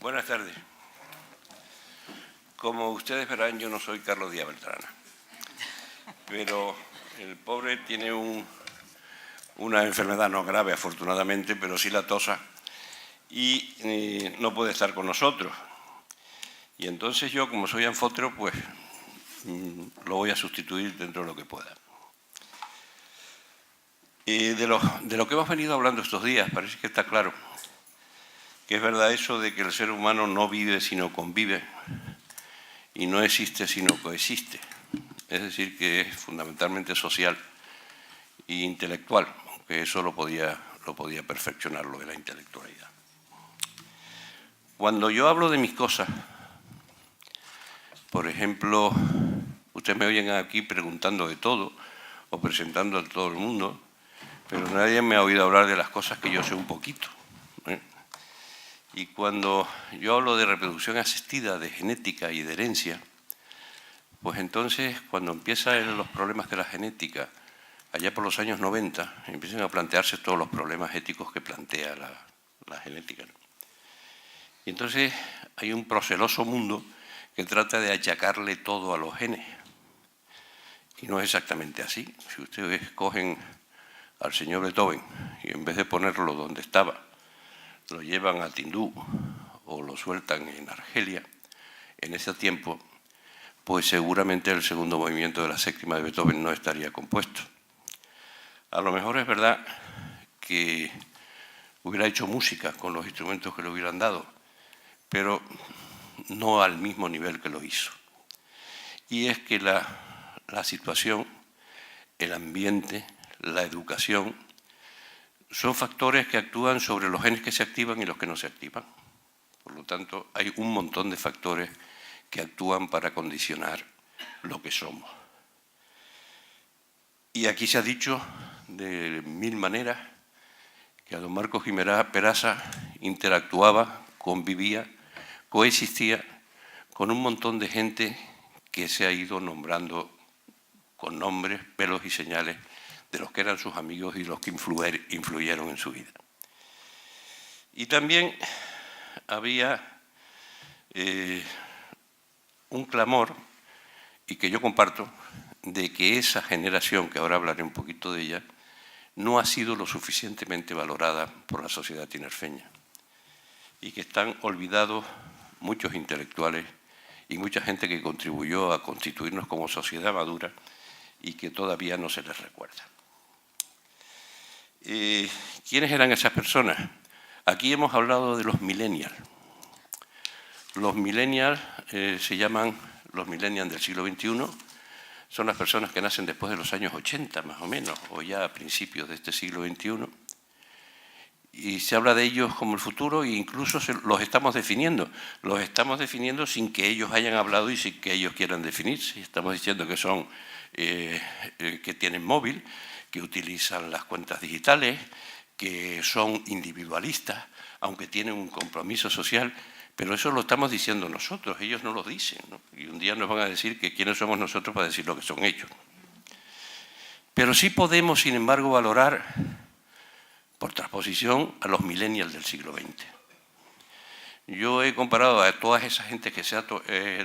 Buenas tardes. Como ustedes verán, yo no soy Carlos Díaz Beltrana, pero el pobre tiene una enfermedad no grave, afortunadamente, pero sí la tosa, y no puede estar con nosotros. Y entonces yo, como soy anfótero, pues lo voy a sustituir dentro de lo que pueda. De lo que hemos venido hablando estos días, parece que está claro que es verdad eso de que el ser humano no vive sino convive y no existe sino coexiste. Es decir, que es fundamentalmente social e intelectual, aunque eso lo podía perfeccionar, lo de la intelectualidad. Cuando yo hablo de mis cosas, por ejemplo, ustedes me oyen aquí preguntando de todo o presentando a todo el mundo, pero nadie me ha oído hablar de las cosas que yo sé un poquito, ¿eh? Y cuando yo hablo de reproducción asistida, de genética y de herencia, pues entonces cuando empiezan los problemas de la genética, allá por los años 90, empiezan a plantearse todos los problemas éticos que plantea la genética, ¿no? Y entonces hay un proceloso mundo que trata de achacarle todo a los genes. Y no es exactamente así. Si ustedes cogen al señor Beethoven y en vez de ponerlo donde estaba, lo llevan a Tindú o lo sueltan en Argelia, en ese tiempo, pues seguramente el segundo movimiento de la séptima de Beethoven no estaría compuesto. A lo mejor es verdad que hubiera hecho música con los instrumentos que le hubieran dado, pero no al mismo nivel que lo hizo. Y es que la situación, el ambiente, la educación, son factores que actúan sobre los genes que se activan y los que no se activan. Por lo tanto, hay un montón de factores que actúan para condicionar lo que somos. Y aquí se ha dicho de mil maneras que a don Marcos Guimerá Peraza interactuaba, convivía, coexistía con un montón de gente que se ha ido nombrando con nombres, pelos y señales de los que eran sus amigos y los que influyeron en su vida. Y también había un clamor, y que yo comparto, de que esa generación, que ahora hablaré un poquito de ella, no ha sido lo suficientemente valorada por la sociedad tinerfeña y que están olvidados muchos intelectuales y mucha gente que contribuyó a constituirnos como sociedad madura y que todavía no se les recuerda. ¿Quiénes eran esas personas? Aquí hemos hablado de los millennials. Los millennials se llaman los millennials del siglo XXI. Son las personas que nacen después de los años 80, más o menos, o ya a principios de este siglo XXI. Y se habla de ellos como el futuro e incluso los estamos definiendo. Los estamos definiendo sin que ellos hayan hablado y sin que ellos quieran definirse. Estamos diciendo que son, que tienen móvil, que utilizan las cuentas digitales, que son individualistas, aunque tienen un compromiso social, pero eso lo estamos diciendo nosotros, ellos no lo dicen, ¿no? Y un día nos van a decir que quiénes somos nosotros para decir lo que son ellos. Pero sí podemos, sin embargo, valorar, por transposición, a los millennials del siglo XX. Yo he comparado a toda esa gente que se ha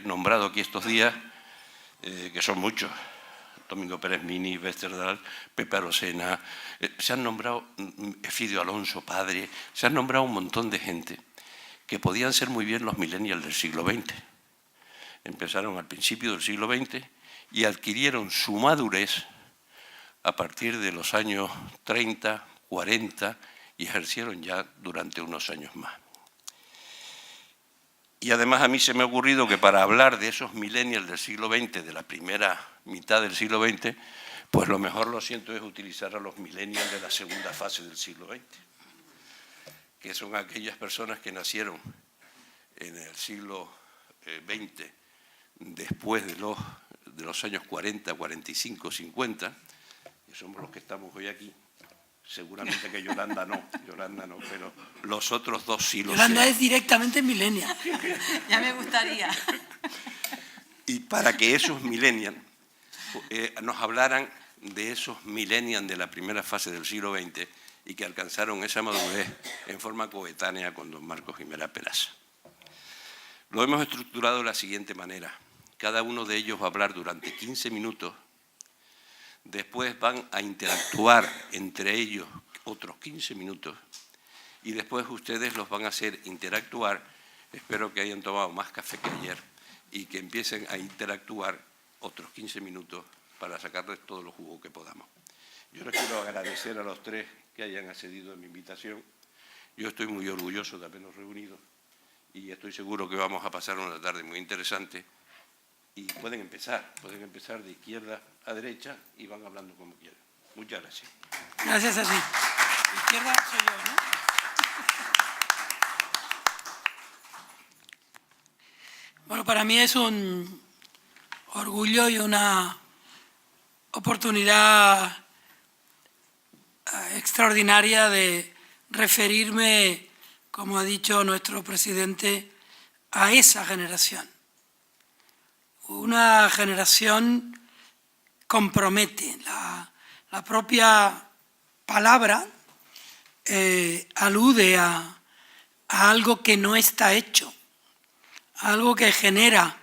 nombrado aquí estos días, que son muchos, Domingo Pérez Mini, Westerdal, Pepe Arocena, se han nombrado Efidio Alonso, padre, se han nombrado un montón de gente que podían ser muy bien los millennials del siglo XX. Empezaron al principio del siglo XX y adquirieron su madurez a partir de los años 30, 40 y ejercieron ya durante unos años más. Y además a mí se me ha ocurrido que para hablar de esos millennials del siglo XX, de la primera mitad del siglo XX, pues lo mejor, lo siento, es utilizar a los millennials de la segunda fase del siglo XX, que son aquellas personas que nacieron en el siglo XX después de los años 40, 45, 50, que somos los que estamos hoy aquí. Seguramente que Yolanda no, pero los otros dos sí lo sé. Yolanda es directamente millennial. Ya me gustaría. Y para que esos millennials nos hablaran de esos millennials de la primera fase del siglo XX y que alcanzaron esa madurez en forma coetánea con don Marcos Guimerá Peraza. Lo hemos estructurado de la siguiente manera. Cada uno de ellos va a hablar durante 15 minutos, después van a interactuar entre ellos otros 15 minutos y después ustedes los van a hacer interactuar. Espero que hayan tomado más café que ayer y que empiecen a interactuar otros 15 minutos para sacarles todo el jugo que podamos. Yo les quiero agradecer a los tres que hayan accedido a mi invitación. Yo estoy muy orgulloso de habernos reunido y estoy seguro que vamos a pasar una tarde muy interesante. Y pueden empezar de izquierda a derecha y van hablando como quieran. Muchas gracias. Gracias a ti. Izquierda soy yo, ¿no? Bueno, para mí es un orgullo y una oportunidad extraordinaria de referirme, como ha dicho nuestro presidente, a esa generación. Una generación compromete. La propia palabra alude a algo que no está hecho, algo que genera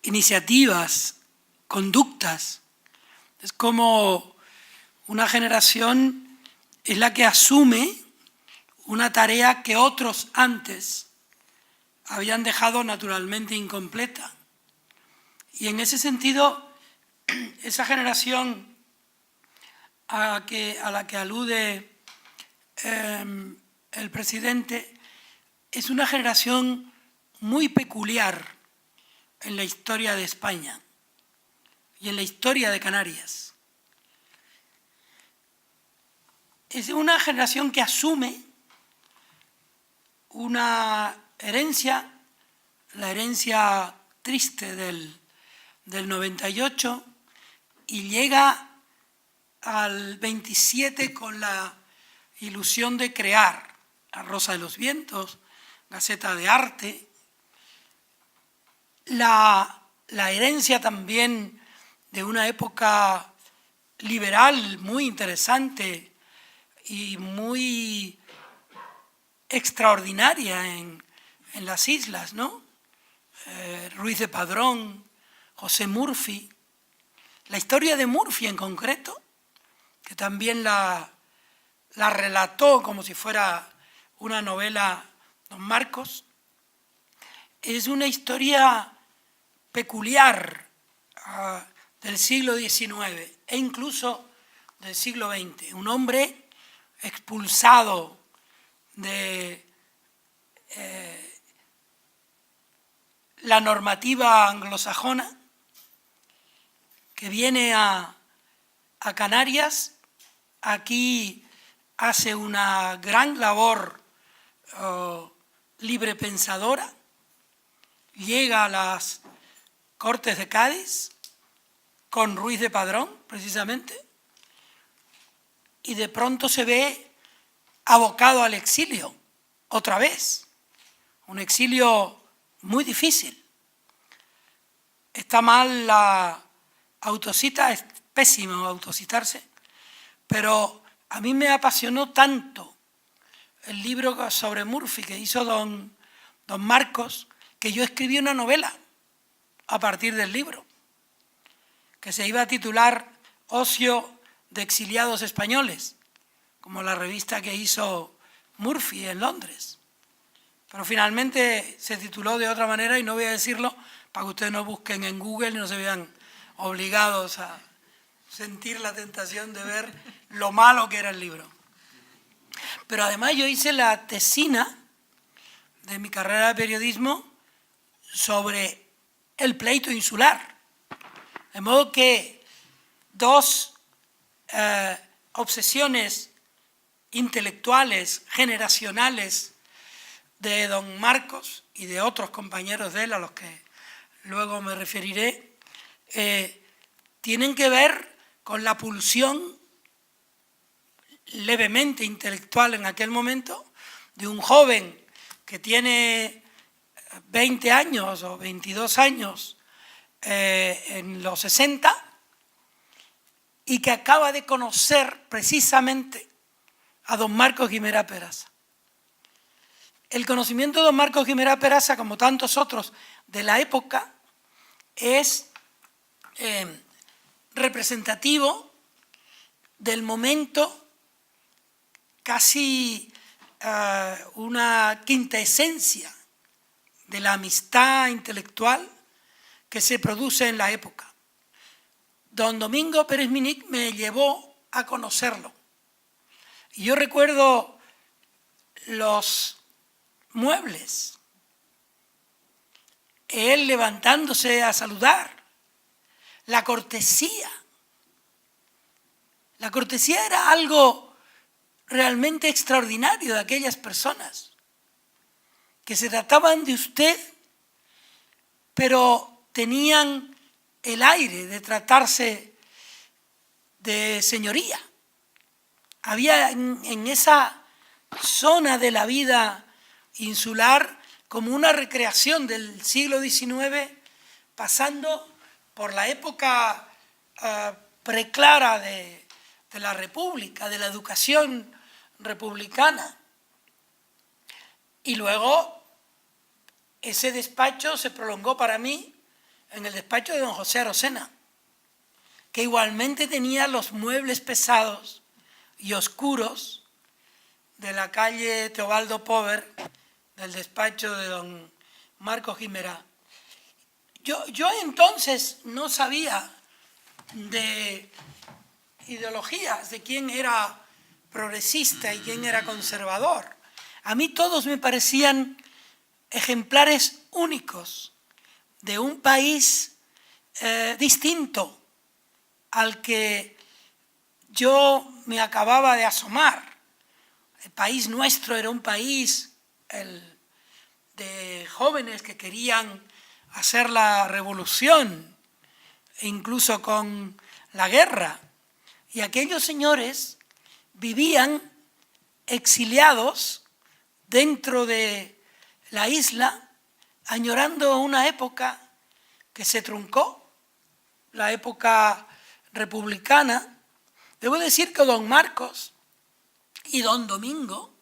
iniciativas, conductas. Es como una generación es la que asume una tarea que otros antes habían dejado naturalmente incompleta. Y en ese sentido, esa generación a la que alude el presidente es una generación muy peculiar en la historia de España y en la historia de Canarias. Es una generación que asume una herencia, la herencia triste del 98, y llega al 27 con la ilusión de crear La Rosa de los Vientos, Gaceta de Arte, la herencia también de una época liberal muy interesante y muy extraordinaria en las islas, ¿no? Ruiz de Padrón, José Murphy, la historia de Murphy en concreto, que también la relató como si fuera una novela don Marcos, es una historia peculiar del siglo XIX e incluso del siglo XX. Un hombre expulsado de la normativa anglosajona, que viene a Canarias. Aquí hace una gran labor librepensadora, llega a las Cortes de Cádiz con Ruiz de Padrón, precisamente, y de pronto se ve abocado al exilio, otra vez, un exilio muy difícil. Está mal la autocita, es pésimo autocitarse, pero a mí me apasionó tanto el libro sobre Murphy que hizo don Marcos, que yo escribí una novela a partir del libro, que se iba a titular Ocio de exiliados españoles, como la revista que hizo Murphy en Londres. Pero finalmente se tituló de otra manera y no voy a decirlo para que ustedes no busquen en Google y no se vean obligados a sentir la tentación de ver lo malo que era el libro. Pero además yo hice la tesina de mi carrera de periodismo sobre el pleito insular. De modo que dos obsesiones intelectuales, generacionales, de don Marcos y de otros compañeros de él, a los que luego me referiré, tienen que ver con la pulsión levemente intelectual en aquel momento de un joven que tiene 20 años o 22 años en los 60 y que acaba de conocer precisamente a don Marcos Guimerá Peraza. el conocimiento de don Marcos Guimerá Peraza, como tantos otros de la época, es representativo del momento, casi una quinta esencia de la amistad intelectual que se produce en la época. Don Domingo Pérez Minic me llevó a conocerlo. Y yo recuerdo los muebles, él levantándose a saludar, la cortesía. La cortesía era algo realmente extraordinario de aquellas personas que se trataban de usted, pero tenían el aire de tratarse de señoría. Había en esa zona de la vida insular como una recreación del siglo XIX, pasando por la época preclara de la República, de la educación republicana. Y luego ese despacho se prolongó para mí en el despacho de don José Arocena, que igualmente tenía los muebles pesados y oscuros de la calle Teobaldo Pover, del despacho de don Marcos Guimerá. Yo entonces no sabía de ideologías, de quién era progresista y quién era conservador. A mí todos me parecían ejemplares únicos de un país distinto al que yo me acababa de asomar. El país nuestro era un país de jóvenes que querían hacer la revolución, e incluso con la guerra. Y aquellos señores vivían exiliados dentro de la isla, añorando una época que se truncó, la época republicana. Debo decir que don Marcos y don Domingo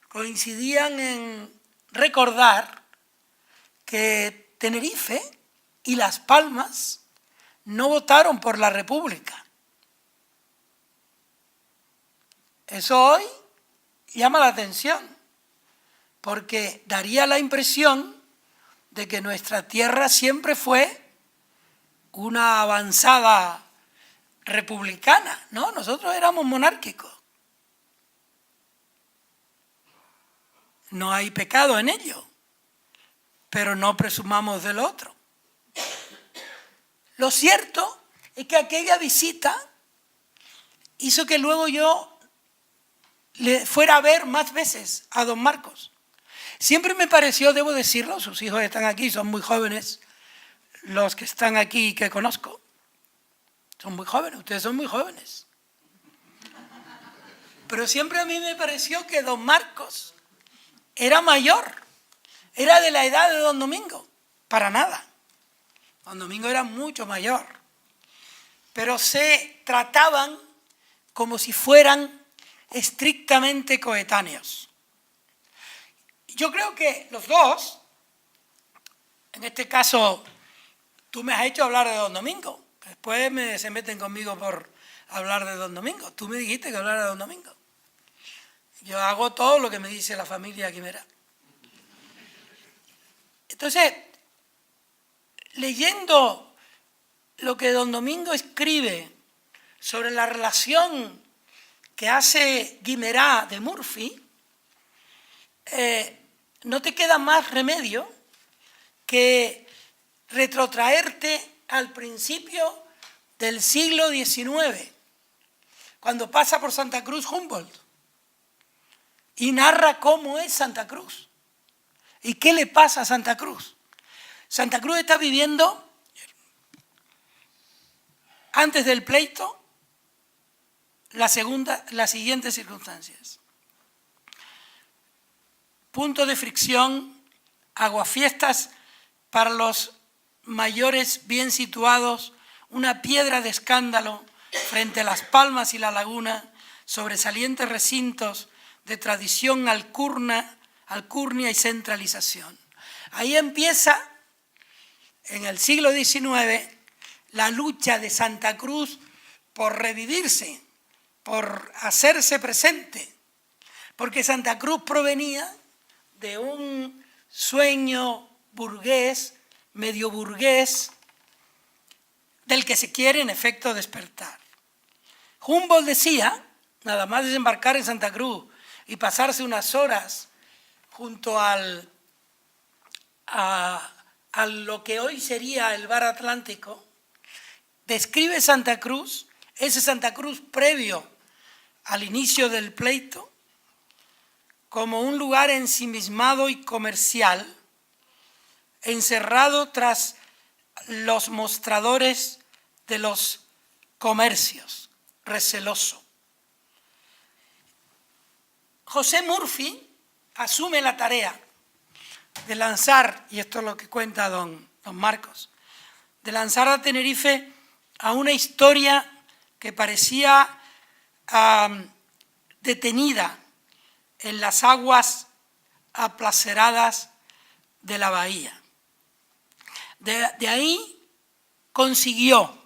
coincidían en recordar que Tenerife y Las Palmas no votaron por la República. Eso hoy llama la atención, porque daría la impresión de que nuestra tierra siempre fue una avanzada republicana, ¿no? Nosotros éramos monárquicos. No hay pecado en ello, pero no presumamos del otro. Lo cierto es que aquella visita hizo que luego yo le fuera a ver más veces a don Marcos. Siempre me pareció, debo decirlo, sus hijos están aquí, son muy jóvenes, los que están aquí que conozco, son muy jóvenes, ustedes son muy jóvenes. Pero siempre a mí me pareció que don Marcos era mayor, era de la edad de don Domingo, para nada. Don Domingo era mucho mayor, pero se trataban como si fueran estrictamente coetáneos. Yo creo que los dos, en este caso, tú me has hecho hablar de don Domingo, después se meten conmigo por hablar de don Domingo. Tú me dijiste que hablara de don Domingo. Yo hago todo lo que me dice la familia Guimerá. Entonces, leyendo lo que don Domingo escribe sobre la relación que hace Guimerá de Murphy, no te queda más remedio que retrotraerte al principio del siglo XIX, cuando pasa por Santa Cruz Humboldt y narra cómo es Santa Cruz y qué le pasa a Santa Cruz. Santa Cruz está viviendo, antes del pleito, las siguientes circunstancias. Punto de fricción, aguafiestas para los mayores bien situados, una piedra de escándalo frente a Las Palmas y la Laguna, sobresalientes recintos de tradición alcurnia y centralización. Ahí empieza, en el siglo XIX, la lucha de Santa Cruz por revivirse, por hacerse presente, porque Santa Cruz provenía de un sueño burgués, medio burgués, del que se quiere en efecto despertar. Humboldt decía, nada más desembarcar en Santa Cruz y pasarse unas horas junto a lo que hoy sería el Bar Atlántico, describe Santa Cruz, ese Santa Cruz previo al inicio del pleito, como un lugar ensimismado y comercial, encerrado tras los mostradores de los comercios, receloso. José Murphy asume la tarea de lanzar, y esto es lo que cuenta don Marcos, de lanzar a Tenerife a una historia que parecía detenida en las aguas aplaceradas de la bahía. De ahí consiguió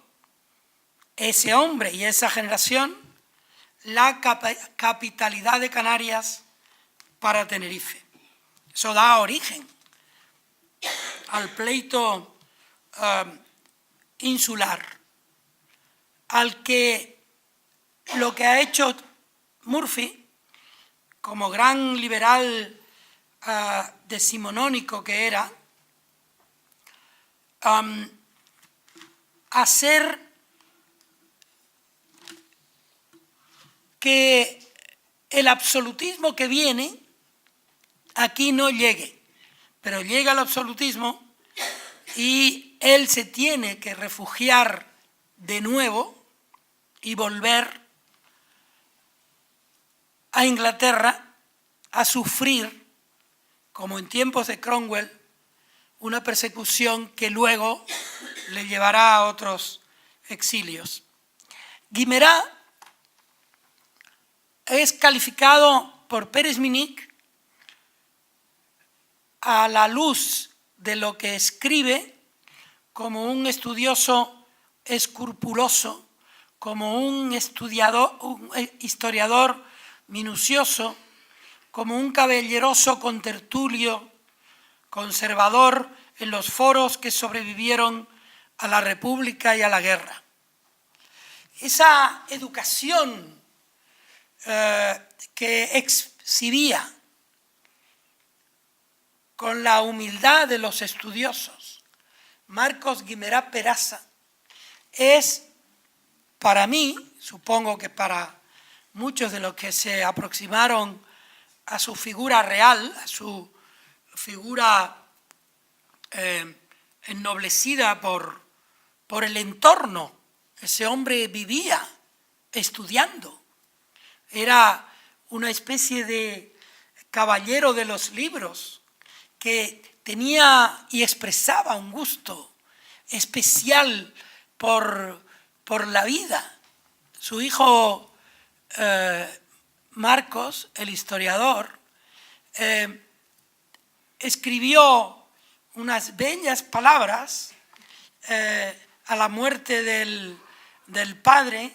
ese hombre y esa generación la capitalidad de Canarias para Tenerife. Eso da origen al pleito insular, al que lo que ha hecho Murphy, como gran liberal decimonónico que era, hacer que el absolutismo que viene aquí no llegue, pero llega el absolutismo y él se tiene que refugiar de nuevo y volver a Inglaterra a sufrir, como en tiempos de Cromwell, una persecución que luego le llevará a otros exilios. Guimerá es calificado por Pérez-Minic, a la luz de lo que escribe, como un estudioso escrupuloso, como un historiador minucioso, como un caballeroso contertulio, conservador en los foros que sobrevivieron a la República y a la guerra. Esa educación que exhibía con la humildad de los estudiosos Marcos Guimerá Peraza es, para mí, supongo que para muchos de los que se aproximaron a su figura real, a su figura ennoblecida por el entorno. Ese hombre vivía estudiando. Era una especie de caballero de los libros que tenía y expresaba un gusto especial por la vida. Su hijo Marcos, el historiador, escribió unas bellas palabras a la muerte del padre,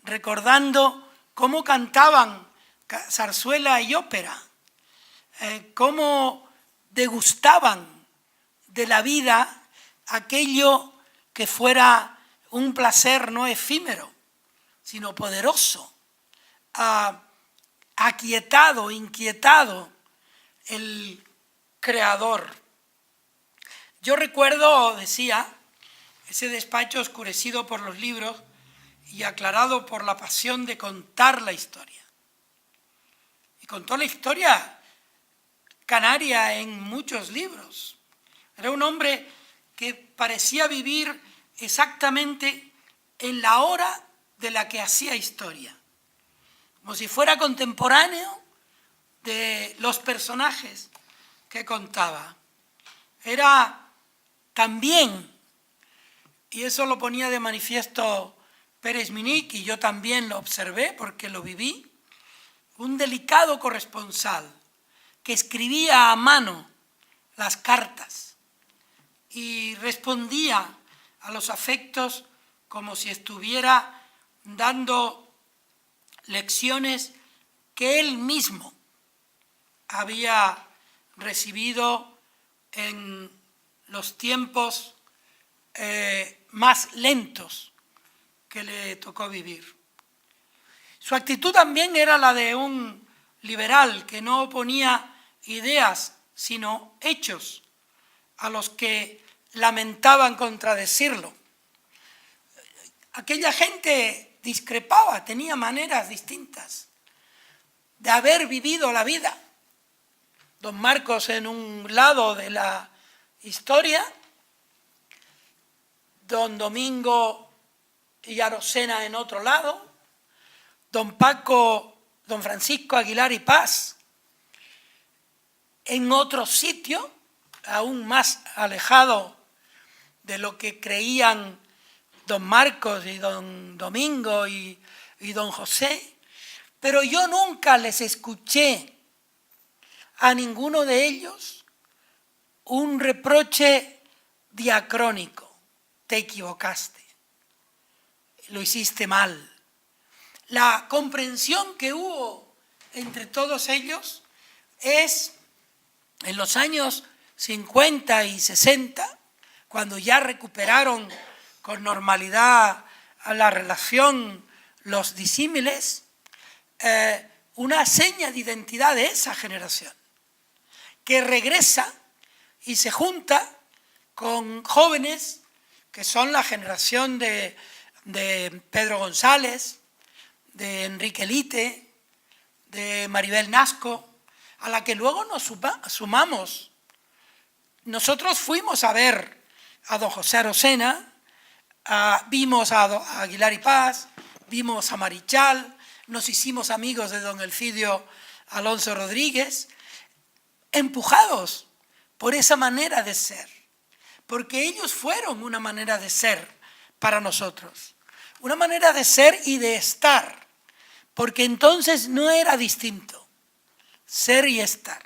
recordando cómo cantaban zarzuela y ópera, cómo degustaban de la vida aquello que fuera un placer no efímero, sino poderoso, aquietado, inquietado el creador. Yo recuerdo, decía, ese despacho oscurecido por los libros y aclarado por la pasión de contar la historia. Y contó la historia canaria en muchos libros. Era un hombre que parecía vivir exactamente en la hora de la que hacía historia, como si fuera contemporáneo de los personajes que contaba. Era también, y eso lo ponía de manifiesto Pérez-Minic, y yo también lo observé porque lo viví, un delicado corresponsal que escribía a mano las cartas y respondía a los afectos como si estuviera dando lecciones que él mismo había recibido en los tiempos más lentos que le tocó vivir. Su actitud también era la de un liberal que no oponía ideas, sino hechos a los que lamentaban contradecirlo. Aquella gente discrepaba, tenía maneras distintas de haber vivido la vida. Don Marcos en un lado de la historia, don Domingo y Arocena en otro lado, don Francisco Aguilar y Paz en otro sitio, aún más alejado de lo que creían don Marcos y don Domingo y don José, pero yo nunca les escuché a ninguno de ellos un reproche diacrónico: te equivocaste, lo hiciste mal. La comprensión que hubo entre todos ellos es en los años 50 y 60, cuando ya recuperaron con normalidad a la relación los disímiles, una seña de identidad de esa generación, que regresa y se junta con jóvenes que son la generación de Pedro González, de Enrique Lite, de Maribel Nasco, a la que luego nos sumamos. Nosotros fuimos a ver a don José Arocena, vimos a Aguilar y Paz, vimos a Marichal, nos hicimos amigos de don Elfidio Alonso Rodríguez, empujados por esa manera de ser, porque ellos fueron una manera de ser para nosotros, una manera de ser y de estar, porque entonces no era distinto ser y estar.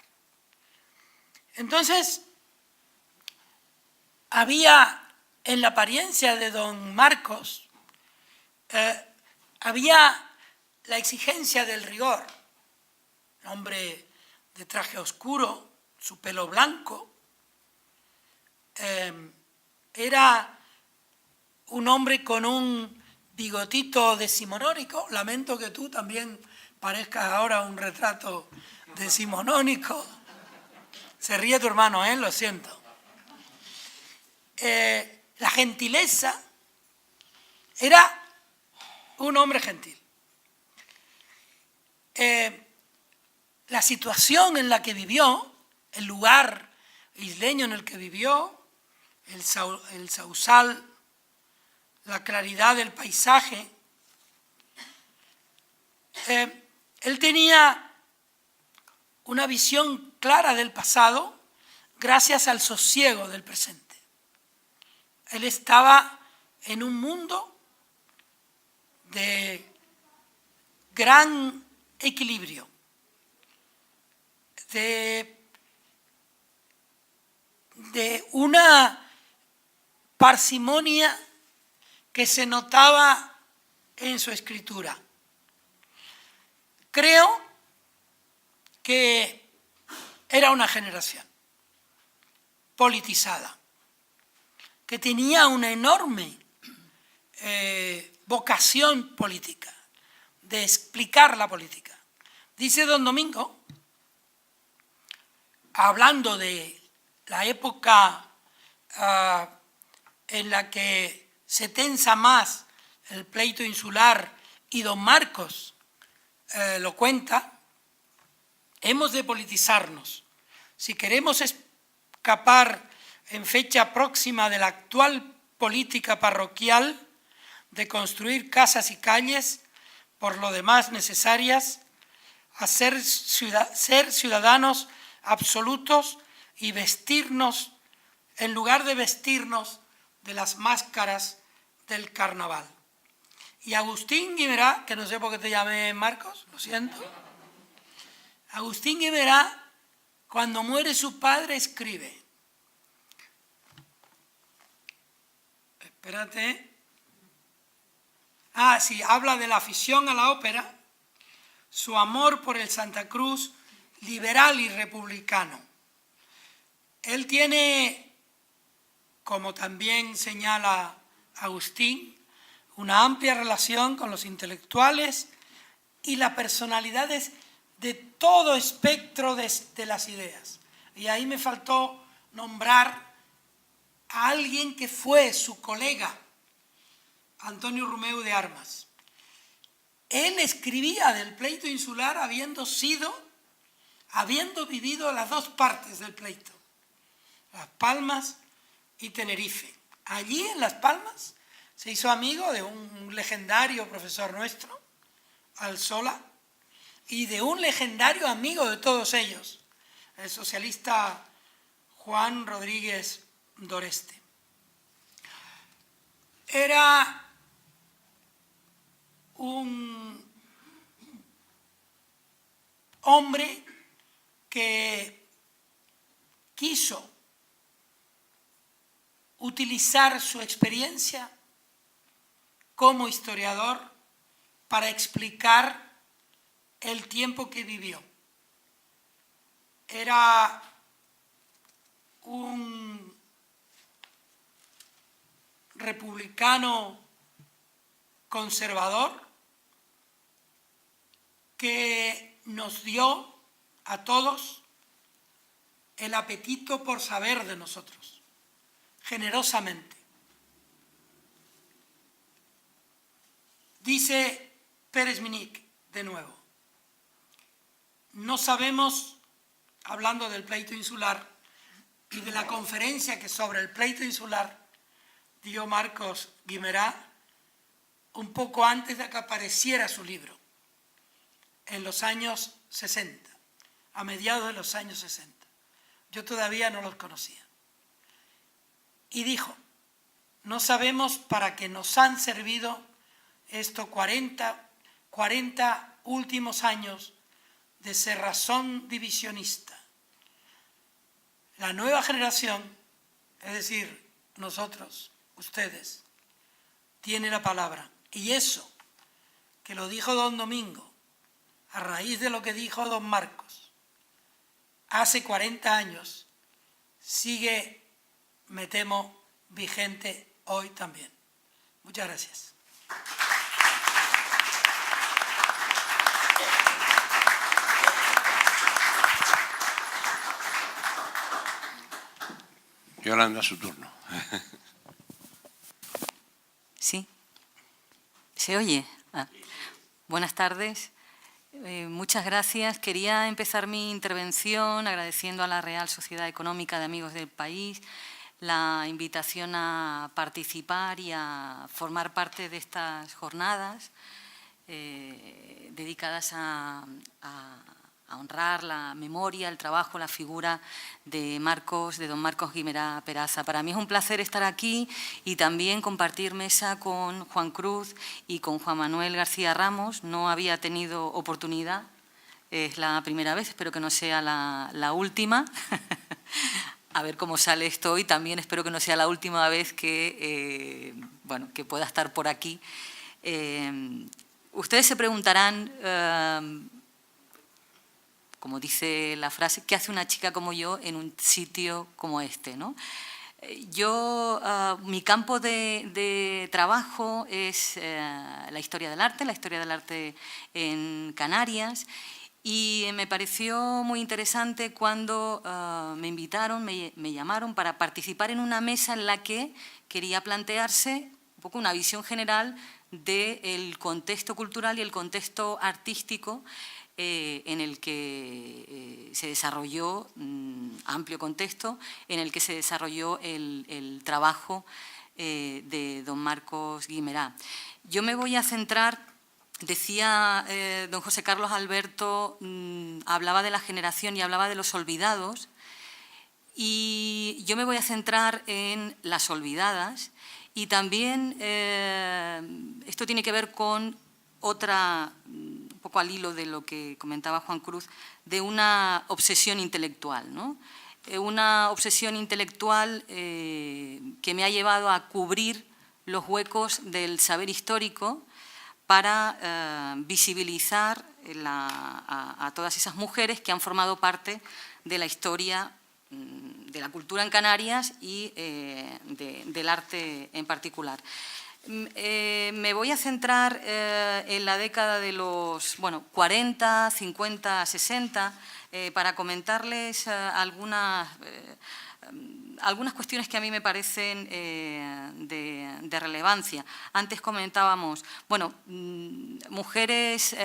Entonces, había en la apariencia de don Marcos, había la exigencia del rigor, un hombre de traje oscuro, su pelo blanco, era un hombre con un bigotito decimonónico. Lamento que tú también parezcas ahora un retrato decimonónico. Se ríe tu hermano, lo siento. La gentileza, era un hombre gentil. La situación en la que vivió, el lugar isleño en el que vivió, el sausal, la claridad del paisaje, él tenía una visión clara del pasado gracias al sosiego del presente. Él estaba en un mundo de gran equilibrio, de una parsimonia que se notaba en su escritura. Creo que era una generación politizada, que tenía una enorme vocación política, de explicar la política. Dice don Domingo, hablando de la época en la que se tensa más el pleito insular, y don Marcos lo cuenta, hemos de politizarnos. Si queremos escapar en fecha próxima de la actual política parroquial de construir casas y calles, por lo demás necesarias, a ser ciudadanos absolutos y vestirnos, en lugar de vestirnos de las máscaras del carnaval. Y Agustín Guimerá, que no sé por qué te llamé Marcos, lo siento, Agustín Guimerá Cuando muere su padre, escribe. Espérate. Ah, sí, habla de la afición a la ópera, su amor por el Santa Cruz, liberal y republicano. Él tiene, como también señala Agustín, una amplia relación con los intelectuales y las personalidades de todo espectro de las ideas. Y ahí me faltó nombrar a alguien que fue su colega, Antonio Romeu de Armas. Él escribía del pleito insular habiendo vivido las dos partes del pleito, Las Palmas y Tenerife. Allí en Las Palmas se hizo amigo de un legendario profesor nuestro, Alsola, y de un legendario amigo de todos ellos, el socialista Juan Rodríguez Doreste. Era un hombre que quiso utilizar su experiencia como historiador para explicar el tiempo que vivió. Era un republicano conservador que nos dio a todos el apetito por saber de nosotros, generosamente. Dice Pérez Minic, de nuevo, no sabemos, hablando del pleito insular y de la conferencia que sobre el pleito insular dio Marcos Guimerá un poco antes de que apareciera su libro, en los años 60, a mediados de los años 60. Yo todavía no los conocía. Y dijo, no sabemos para qué nos han servido estos 40 últimos años de cerrazón divisionista. La nueva generación, es decir, nosotros, ustedes, tiene la palabra. Y eso, que lo dijo don Domingo, a raíz de lo que dijo don Marcos, hace 40 años, sigue, me temo, vigente hoy también. Muchas gracias. Yolanda, su turno. Sí. ¿Se oye? Buenas tardes. Muchas gracias. Quería empezar mi intervención agradeciendo a la Real Sociedad Económica de Amigos del País la invitación a participar y a formar parte de estas jornadas dedicadas a honrar la memoria, el trabajo, la figura de don Marcos Guimerá Peraza. Para mí es un placer estar aquí y también compartir mesa con Juan Cruz y con Juan Manuel García Ramos. No había tenido oportunidad, es la primera vez, espero que no sea la última. A ver cómo sale esto hoy. También espero que no sea la última vez que pueda estar por aquí. Ustedes se preguntarán, como dice la frase, ¿qué hace una chica como yo en un sitio como este, ¿no? Mi campo de trabajo es la historia del arte en Canarias, y me pareció muy interesante cuando me invitaron, me llamaron para participar en una mesa en la que quería plantearse un poco una visión general del contexto cultural y el contexto artístico en el que se desarrolló, amplio contexto, en el que se desarrolló el trabajo de don Marcos Guimerá. Yo me voy a centrar, decía don José Carlos Alberto, hablaba de la generación y hablaba de los olvidados, y yo me voy a centrar en las olvidadas, y también esto tiene que ver con otra un poco al hilo de lo que comentaba Juan Cruz, de una obsesión intelectual, ¿no? Una obsesión intelectual que me ha llevado a cubrir los huecos del saber histórico para visibilizar a todas esas mujeres que han formado parte de la historia de la cultura en Canarias y del arte en particular. Me voy a centrar en la década de los 40, 50, 60, para comentarles algunas cuestiones que a mí me parecen de relevancia. Antes comentábamos, mujeres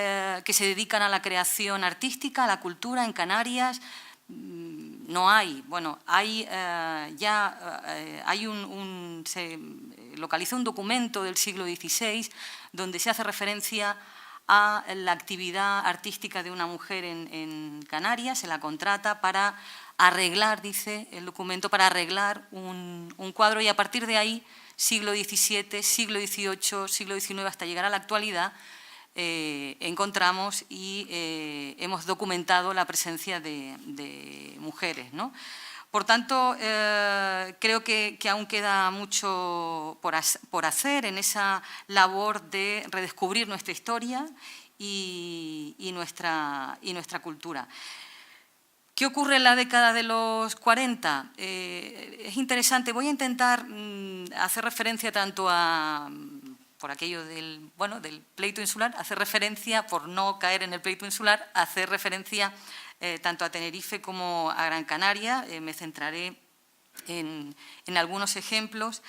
que se dedican a la creación artística, a la cultura en Canarias. No hay, se localizó un documento del siglo XVI donde se hace referencia a la actividad artística de una mujer en Canarias, se la contrata para arreglar, dice el documento, para arreglar un cuadro, y a partir de ahí, siglo XVII, siglo XVIII, siglo XIX, hasta llegar a la actualidad, encontramos y hemos documentado la presencia de mujeres, ¿no? Por tanto, creo que aún queda mucho por hacer en esa labor de redescubrir nuestra historia y nuestra cultura. ¿Qué ocurre en la década de los 40? Es interesante, voy a intentar hacer referencia tanto a, por aquello del pleito insular, hacer referencia, por no caer en el pleito insular, hacer referencia tanto a Tenerife como a Gran Canaria. Me centraré en algunos ejemplos.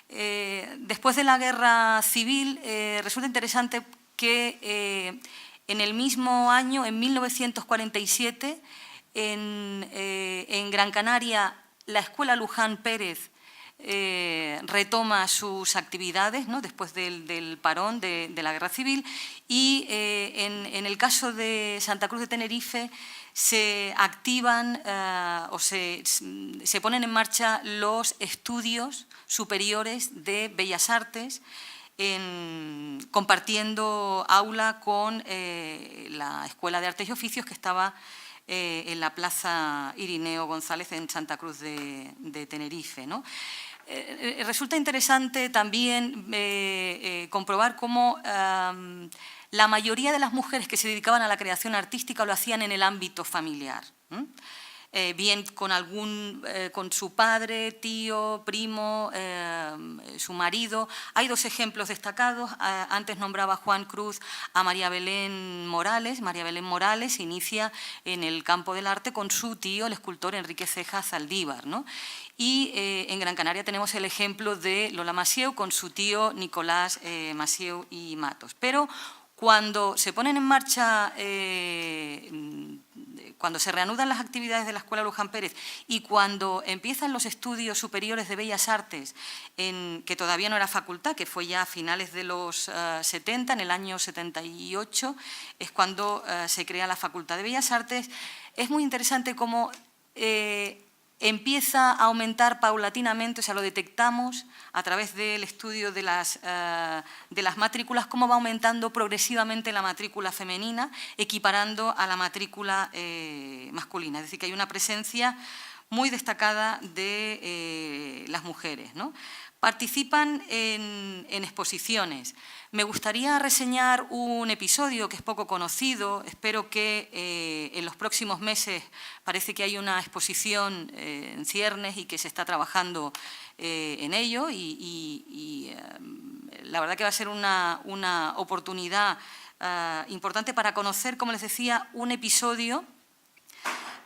Después de la Guerra Civil, resulta interesante que en el mismo año, en 1947, en Gran Canaria, la Escuela Luján Pérez retoma sus actividades, ¿no?, después del parón de la Guerra Civil, y en el caso de Santa Cruz de Tenerife se activan o se ponen en marcha los estudios superiores de Bellas Artes, compartiendo aula con la Escuela de Artes y Oficios que estaba en la Plaza Irineo González en Santa Cruz de Tenerife, ¿no? Resulta interesante también comprobar cómo la mayoría de las mujeres que se dedicaban a la creación artística lo hacían en el ámbito familiar, bien con su padre, tío, primo, su marido. Hay dos ejemplos destacados. Antes nombraba Juan Cruz a María Belén Morales. María Belén Morales inicia en el campo del arte con su tío, el escultor Enrique Ceja Zaldívar, ¿no? Y en Gran Canaria tenemos el ejemplo de Lola Masieu con su tío Nicolás Masieu y Matos. Pero cuando se ponen en marcha, cuando se reanudan las actividades de la Escuela Luján Pérez y cuando empiezan los estudios superiores de Bellas Artes, que todavía no era facultad, que fue ya a finales de los 70, en el año 78, es cuando se crea la Facultad de Bellas Artes, es muy interesante cómo empieza a aumentar paulatinamente, o sea, lo detectamos a través del estudio de las matrículas, cómo va aumentando progresivamente la matrícula femenina, equiparando a la matrícula masculina. Es decir, que hay una presencia muy destacada de las mujeres, ¿no? Participan en exposiciones. Me gustaría reseñar un episodio que es poco conocido. Espero que en los próximos meses, parece que hay una exposición en ciernes y que se está trabajando en ello, y la verdad que va a ser una oportunidad importante para conocer, como les decía, un episodio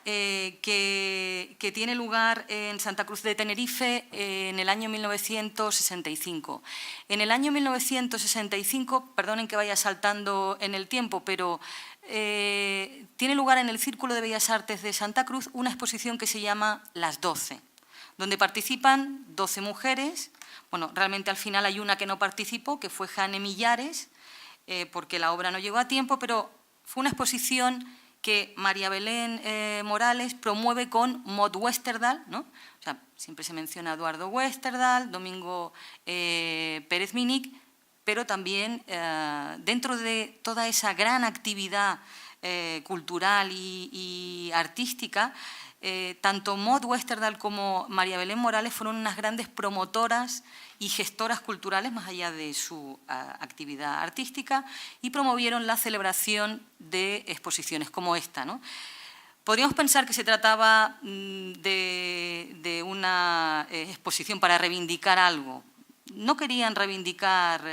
que tiene lugar en Santa Cruz de Tenerife en el año 1965. En el año 1965, perdonen que vaya saltando en el tiempo, pero tiene lugar en el Círculo de Bellas Artes de Santa Cruz una exposición que se llama Las 12, donde participan 12 mujeres. Bueno, realmente al final hay una que no participó, que fue Jane Millares, porque la obra no llegó a tiempo, pero fue una exposición que María Belén Morales promueve con Maud Westerdal, ¿no? O sea, siempre se menciona a Eduardo Westerdal, Domingo Pérez Minic, pero también dentro de toda esa gran actividad cultural y artística, tanto Maud Westerdahl como María Belén Morales fueron unas grandes promotoras y gestoras culturales, más allá de su actividad artística, y promovieron la celebración de exposiciones como esta, ¿no? Podríamos pensar que se trataba de una exposición para reivindicar algo. No querían reivindicar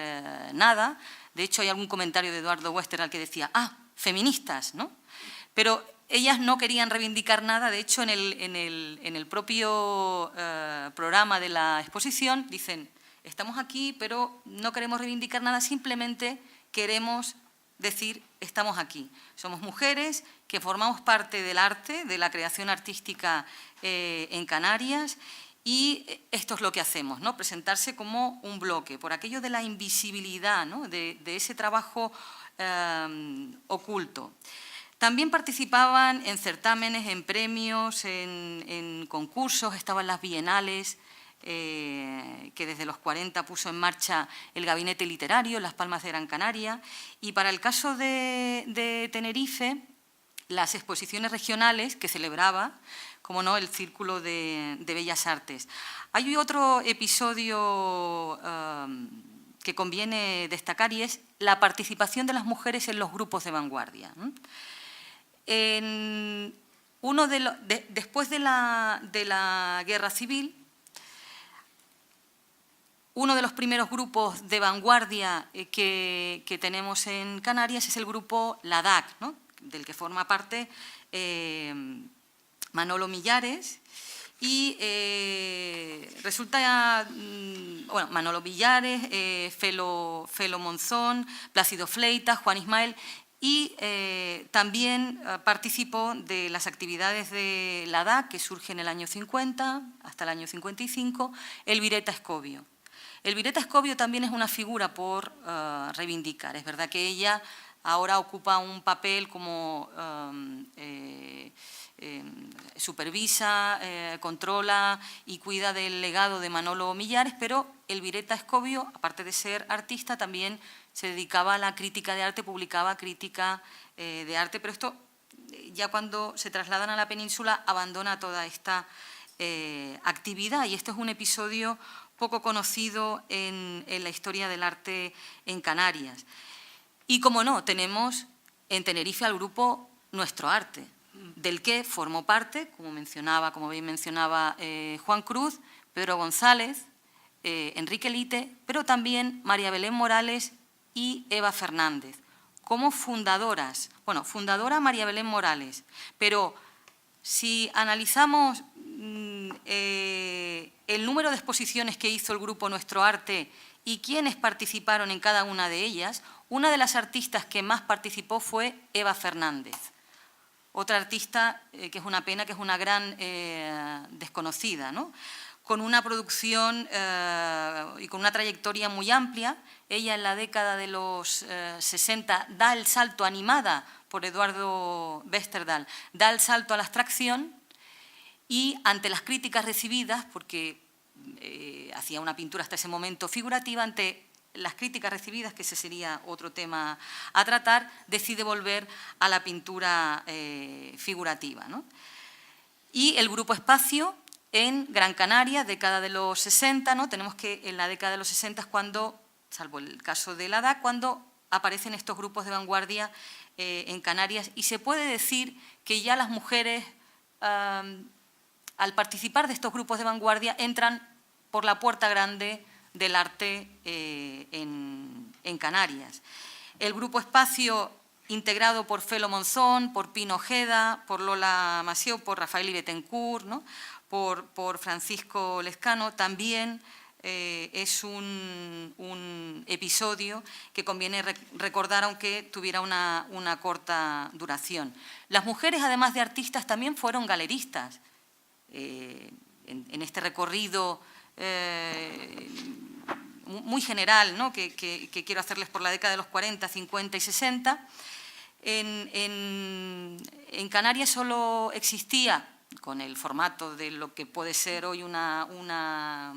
nada. De hecho, hay algún comentario de Eduardo Westerdahl que decía, feministas, ¿no? Pero ellas no querían reivindicar nada. De hecho, en el propio programa de la exposición dicen, estamos aquí, pero no queremos reivindicar nada, simplemente queremos decir, estamos aquí. Somos mujeres que formamos parte del arte, de la creación artística en Canarias, y esto es lo que hacemos, ¿no? Presentarse como un bloque, por aquello de la invisibilidad, ¿no? de ese trabajo oculto. También participaban en certámenes, en premios, en concursos, estaban las bienales, que desde los 40 puso en marcha el Gabinete Literario en Las Palmas de Gran Canaria, y para el caso de Tenerife, las exposiciones regionales que celebraba, como no, el Círculo de Bellas Artes. Hay otro episodio que conviene destacar, y es la participación de las mujeres en los grupos de vanguardia. Después de la Guerra Civil, uno de los primeros grupos de vanguardia que tenemos en Canarias es el grupo LADAC, ¿no? Del que forma parte Manolo Millares, y resulta, bueno, Manolo Millares, Felo Monzón, Plácido Fleitas, Juan Ismael, y también participó de las actividades de LADAC, que surge en el año 50 hasta el año 55, Elvireta Escobio. Elvireta Escobio también es una figura por reivindicar. Es verdad que ella ahora ocupa un papel como supervisa, controla y cuida del legado de Manolo Millares, pero Elvireta Escobio, aparte de ser artista, también se dedicaba a la crítica de arte, publicaba crítica de arte, pero esto ya cuando se trasladan a la península abandona toda esta actividad, y esto es un episodio poco conocido en la historia del arte en Canarias. Y, como no, tenemos en Tenerife al grupo Nuestro Arte, del que formó parte, como bien mencionaba Juan Cruz, Pedro González, Enrique Lite, pero también María Belén Morales y Eva Fernández, como fundadoras. Bueno, fundadora María Belén Morales, pero si analizamos el número de exposiciones que hizo el grupo Nuestro Arte y quiénes participaron en cada una de ellas, una de las artistas que más participó fue Eva Fernández. Otra artista que es una pena, que es una gran desconocida, ¿no? Con una producción y con una trayectoria muy amplia. Ella en la década de los 60 da el salto, animada por Eduardo Westerdahl, da el salto a la abstracción, y ante las críticas recibidas, porque hacía una pintura hasta ese momento figurativa, ante las críticas recibidas, que ese sería otro tema a tratar, decide volver a la pintura figurativa, ¿no? Y el grupo Espacio en Gran Canaria, década de los 60, ¿no? Tenemos que en la década de los 60 es cuando, salvo el caso de LADAC, cuando aparecen estos grupos de vanguardia en Canarias, y se puede decir que ya las mujeres, al participar de estos grupos de vanguardia, entran por la puerta grande del arte en Canarias. El grupo Espacio, integrado por Felo Monzón, por Pino Ojeda, por Lola Massieu, por Rafael Betancourt, ¿no? por Francisco Lezcano, también es un episodio que conviene recordar, aunque tuviera una corta duración. Las mujeres, además de artistas, también fueron galeristas. En este recorrido muy general, ¿no? que quiero hacerles por la década de los 40, 50 y 60, en Canarias solo existía, con el formato de lo que puede ser hoy una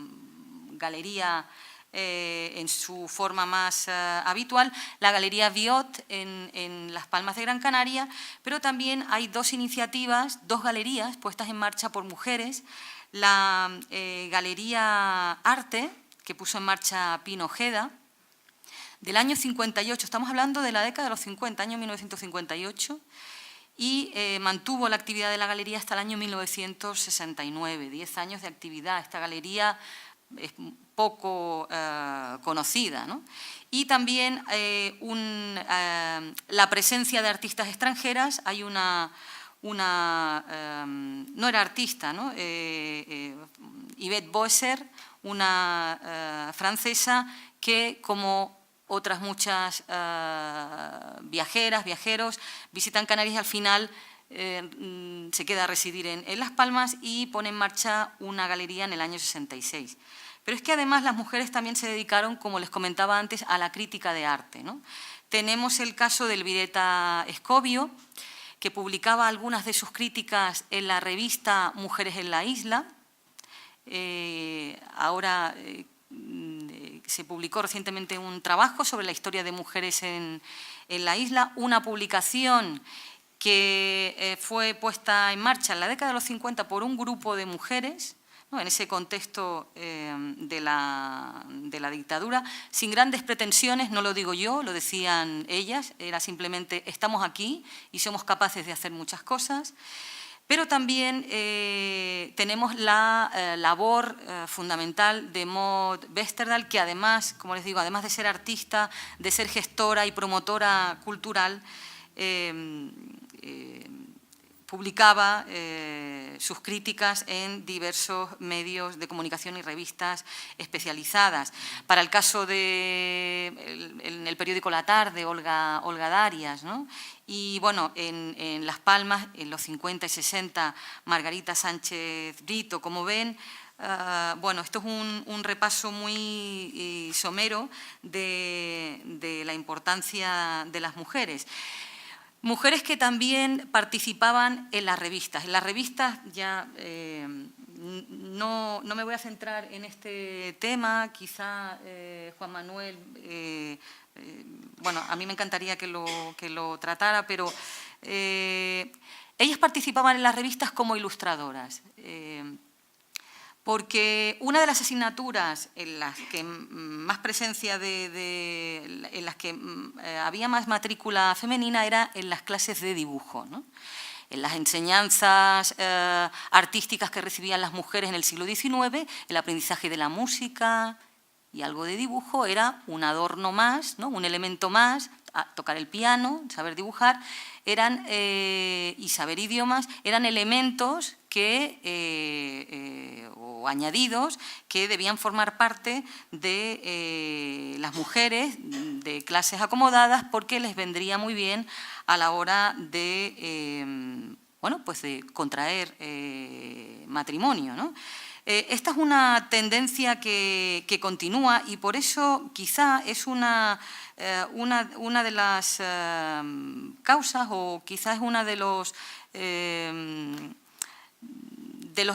galería en su forma más habitual, la Galería Viot en Las Palmas de Gran Canaria, pero también hay dos iniciativas, dos galerías puestas en marcha por mujeres. La Galería Arte, que puso en marcha Pino Ojeda, del año 58, estamos hablando de la década de los 50, año 1958, y mantuvo la actividad de la galería hasta el año 1969, 10 años de actividad. Esta galería es poco conocida, ¿no? Y también la presencia de artistas extranjeras. Hay no era artista, ¿no? Yvette Boesser, una francesa que, como otras muchas viajeras, viajeros, visitan Canarias y al final se queda a residir en Las Palmas y pone en marcha una galería en el año 66. Pero es que además las mujeres también se dedicaron, como les comentaba antes, a la crítica de arte, ¿no? Tenemos el caso de Elvireta Escobio, que publicaba algunas de sus críticas en la revista Mujeres en la Isla. Ahora se publicó recientemente un trabajo sobre la historia de mujeres en la isla, una publicación que fue puesta en marcha en la década de los 50 por un grupo de mujeres, ¿no? En ese contexto de la dictadura, sin grandes pretensiones, no lo digo yo, lo decían ellas, era simplemente estamos aquí y somos capaces de hacer muchas cosas. Pero también tenemos la labor fundamental de Maud Westerdahl, que además, como les digo, además de ser artista, de ser gestora y promotora cultural, publicaba sus críticas en diversos medios de comunicación y revistas especializadas. Para el caso en el periódico La Tarde, Olga Darias, ¿no? Y bueno, en Las Palmas, en los 50 y 60, Margarita Sánchez Brito, como ven. Bueno, esto es un repaso muy somero de la importancia de las mujeres. Mujeres que también participaban en las revistas. En las revistas ya no me voy a centrar en este tema, quizá Juan Manuel, bueno, a mí me encantaría que lo tratara, pero ellas participaban en las revistas como ilustradoras. Porque una de las asignaturas en las que más presencia en las que había más matrícula femenina era en las clases de dibujo, ¿no? En las enseñanzas artísticas que recibían las mujeres en el siglo XIX, el aprendizaje de la música y algo de dibujo era un adorno más, ¿no? Un elemento más, tocar el piano, saber dibujar, y saber idiomas, eran elementos o añadidos que debían formar parte de las mujeres de clases acomodadas, porque les vendría muy bien a la hora de, bueno, pues de contraer matrimonio, ¿no? Esta es una tendencia que continúa y por eso quizá es una de las causas, o quizás es uno de los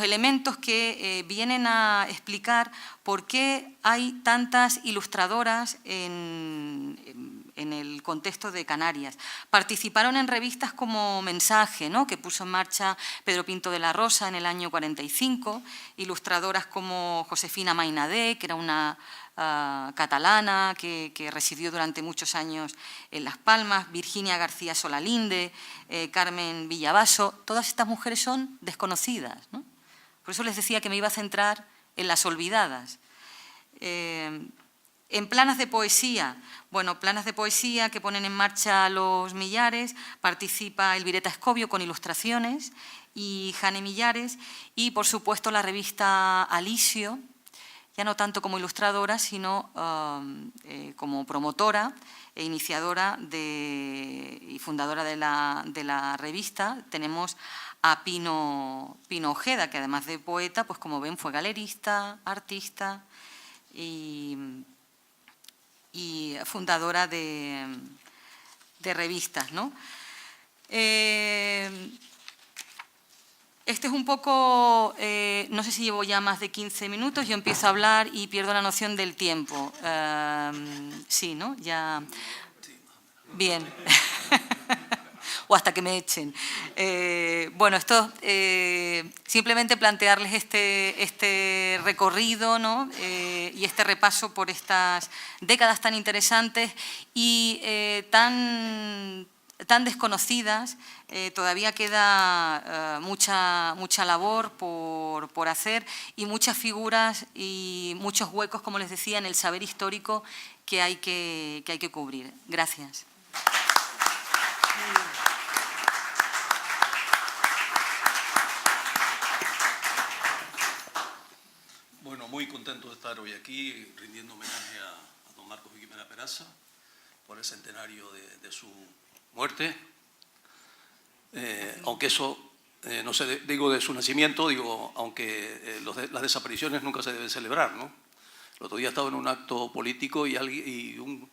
elementos que vienen a explicar por qué hay tantas ilustradoras en el contexto de Canarias. Participaron en revistas como Mensaje, ¿no? Que puso en marcha Pedro Pinto de la Rosa en el año 45, ilustradoras como Josefina Mainadé, que era una catalana que residió durante muchos años en Las Palmas, Virginia García Solalinde, Carmen Villavaso. Todas estas mujeres son desconocidas, ¿no? Por eso les decía que me iba a centrar en las olvidadas. En planas de poesía, bueno, planas de poesía que ponen en marcha los Millares, participa Elvireta Escobio con ilustraciones y Jane Millares, y por supuesto la revista Alisio, ya no tanto como ilustradora, sino como promotora e iniciadora y fundadora de la revista. Tenemos a Pino Ojeda, que además de poeta, pues como ven, fue galerista, artista y fundadora de revistas, ¿no? Este es un poco, no sé si llevo ya más de 15 minutos, yo empiezo a hablar y pierdo la noción del tiempo. Sí, ¿no? Ya. Bien. O hasta que me echen. Bueno, esto simplemente plantearles este recorrido, ¿no? Y este repaso por estas décadas tan interesantes y tan desconocidas. Todavía queda mucha labor por hacer y muchas figuras y muchos huecos, como les decía, en el saber histórico que hay que cubrir. Gracias. Bueno, muy contento de estar hoy aquí rindiendo homenaje a don Marcos Guimerá Peraza por el centenario de su muerte. Aunque eso, no sé, digo de su nacimiento, digo, aunque las desapariciones nunca se deben celebrar, ¿no? El otro día estaba en un acto político y un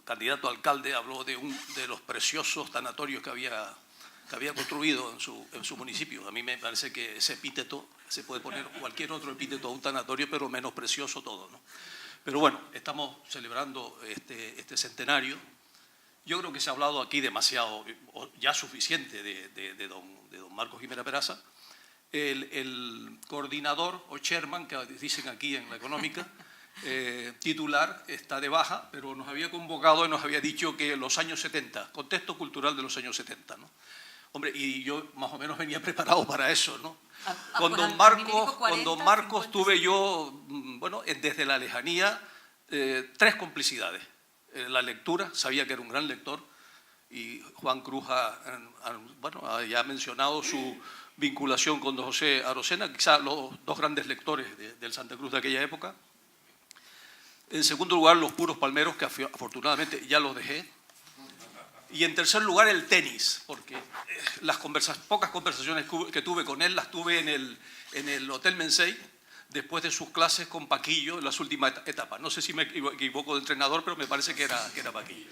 candidato a alcalde habló de los preciosos tanatorios que había construido en su municipio. A mí me parece que ese epíteto, se puede poner cualquier otro epíteto a un tanatorio, pero menos precioso todo, ¿no? Pero bueno, estamos celebrando este centenario. Yo creo que se ha hablado aquí demasiado, ya suficiente, de don Marcos Guimerá Peraza. El coordinador o chairman, que dicen aquí en la económica, titular, está de baja, pero nos había convocado y nos había dicho que los años 70, contexto cultural de los años 70, ¿no? Hombre, y yo más o menos venía preparado para eso, ¿no? Con don Marcos tuve yo, bueno, desde la lejanía, 3 complicidades. La lectura, sabía que era un gran lector, y Juan Cruz bueno, ya ha mencionado su vinculación con don José Arocena, quizás los 2 grandes lectores del Santa Cruz de aquella época. En segundo lugar, los puros palmeros, que afortunadamente ya los dejé. Y en tercer lugar, el tenis, porque las pocas conversaciones que tuve con él las tuve en el Hotel Mensei, después de sus clases con Paquillo en las últimas etapas. No sé si me equivoco de entrenador, pero me parece que era Paquillo.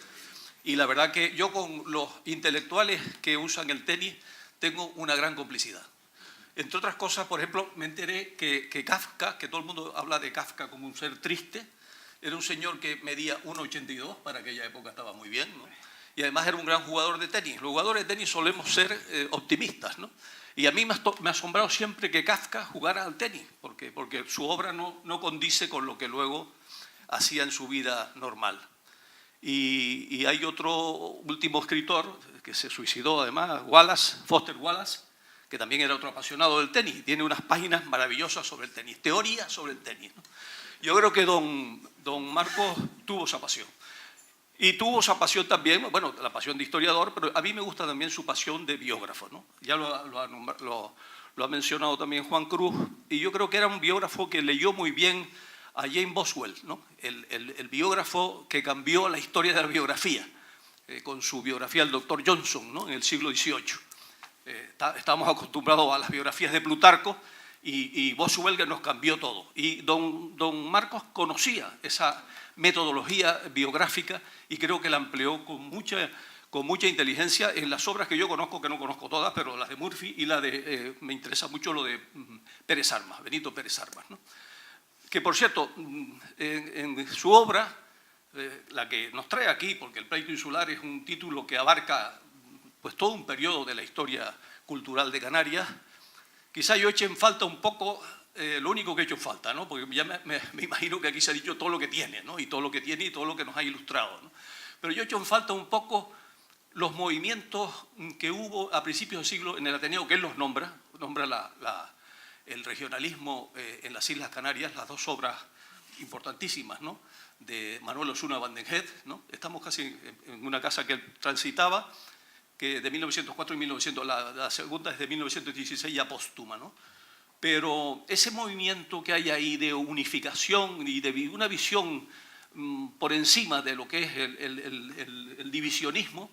Y la verdad que yo con los intelectuales que usan el tenis tengo una gran complicidad. Entre otras cosas, por ejemplo, me enteré que Kafka, que todo el mundo habla de Kafka como un ser triste, era un señor que medía 1,82, para aquella época estaba muy bien, ¿no? Y además era un gran jugador de tenis. Los jugadores de tenis solemos ser optimistas, ¿no? Y a mí me ha asombrado siempre que Kafka jugara al tenis, porque su obra no condice con lo que luego hacía en su vida normal. Y hay otro último escritor que se suicidó además, Foster Wallace, que también era otro apasionado del tenis. Tiene unas páginas maravillosas sobre el tenis, teoría sobre el tenis, ¿no? Yo creo que don Marcos tuvo esa pasión. Y tuvo esa pasión también, bueno, la pasión de historiador, pero a mí me gusta también su pasión de biógrafo, ¿no? Ya lo ha mencionado también Juan Cruz, y yo creo que era un biógrafo que leyó muy bien a James Boswell, ¿no? El biógrafo que cambió la historia de la biografía, con su biografía del doctor Johnson, ¿no? En el siglo XVIII. Estábamos acostumbrados a las biografías de Plutarco, y Boswell que nos cambió todo. Y don Marcos conocía esa metodología biográfica y creo que la empleó con mucha inteligencia en las obras que yo conozco, que no conozco todas, pero las de Murphy y la de, me interesa mucho lo de Pérez Armas, Benito Pérez Armas, ¿no? Que por cierto, en su obra, la que nos trae aquí, porque el pleito insular es un título que abarca pues todo un periodo de la historia cultural de Canarias, quizá yo eche en falta un poco lo único que he hecho en falta, ¿no? Porque ya me imagino que aquí se ha dicho todo lo que tiene, ¿no? Y todo lo que tiene y todo lo que nos ha ilustrado, ¿no? Pero yo he hecho en falta un poco los movimientos que hubo a principios del siglo en el Ateneo, que él los nombra el regionalismo en las Islas Canarias, las 2 obras importantísimas, ¿no? De Manuel Osuna Vandenhead, ¿no? Estamos casi en una casa que él transitaba, que de 1904 y 1900, la segunda es de 1916 ya póstuma, ¿no? Pero ese movimiento que hay ahí de unificación y de una visión por encima de lo que es el divisionismo,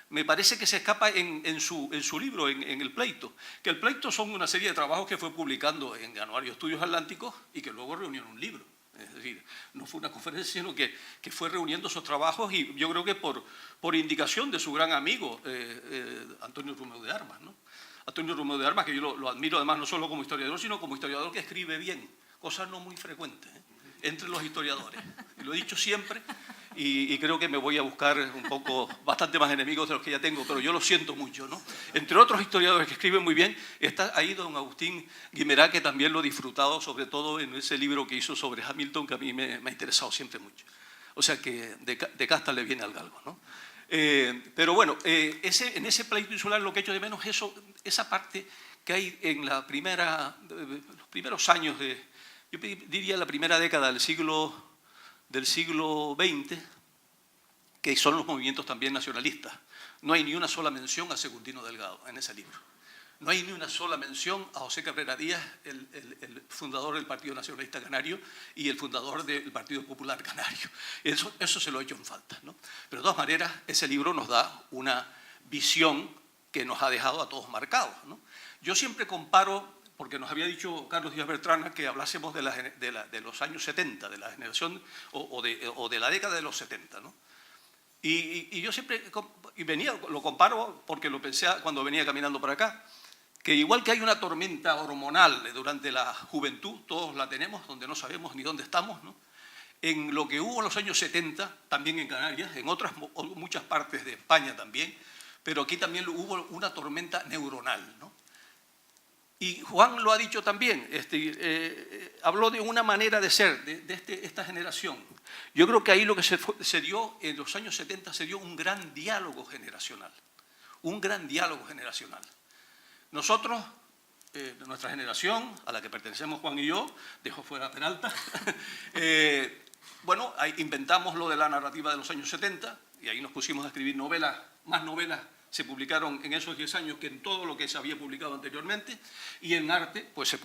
me parece que se escapa en su libro, en El Pleito. Que El Pleito son una serie de trabajos que fue publicando en Anuario Estudios Atlánticos y que luego reunió en un libro. Es decir, no fue una conferencia, sino que fue reuniendo esos trabajos, y yo creo que por indicación de su gran amigo Antonio Romeu de Armas, ¿no? Antonio Romero de Armas, que yo lo admiro además no solo como historiador, sino como historiador que escribe bien, cosa no muy frecuente entre los historiadores. Y lo he dicho siempre y creo que me voy a buscar un poco, bastante más enemigos de los que ya tengo, pero yo lo siento mucho, ¿no? Entre otros historiadores que escriben muy bien, está ahí don Agustín Guimerá, que también lo he disfrutado, sobre todo en ese libro que hizo sobre Hamilton, que a mí me ha interesado siempre mucho. O sea que de casta le viene al galgo, ¿no? Pero bueno, en ese pleito insular lo que echo de menos es esa parte que hay en los primeros años yo diría la primera década del siglo XX, que son los movimientos también nacionalistas. No hay ni una sola mención a Secundino Delgado en ese libro. No hay ni una sola mención a José Cabrera Díaz, el fundador del Partido Nacionalista Canario y el fundador del Partido Popular Canario. Eso se lo he hecho en falta, ¿no? Pero de todas maneras, ese libro nos da una visión que nos ha dejado a todos marcados, ¿no? Yo siempre comparo, porque nos había dicho Carlos Díaz Bertrana que hablásemos de los años 70, de la generación o de la década de los 70, ¿no? Y yo siempre lo comparo porque lo pensé cuando venía caminando para acá, que igual que hay una tormenta hormonal durante la juventud, todos la tenemos, donde no sabemos ni dónde estamos, ¿no? En lo que hubo en los años 70, también en Canarias, en muchas partes de España también, pero aquí también hubo una tormenta neuronal, ¿no? Y Juan lo ha dicho también, habló de una manera de ser de esta generación. Yo creo que ahí lo que se dio en los años 70 se dio un gran diálogo generacional, un gran diálogo generacional. Nosotros, nuestra generación, a la que pertenecemos Juan y yo, dejo fuera a Peralta, bueno, inventamos lo de la narrativa de los años 70 y ahí nos pusimos a escribir novelas, más novelas se publicaron en esos 10 años que en todo lo que se había publicado anteriormente, y en arte pues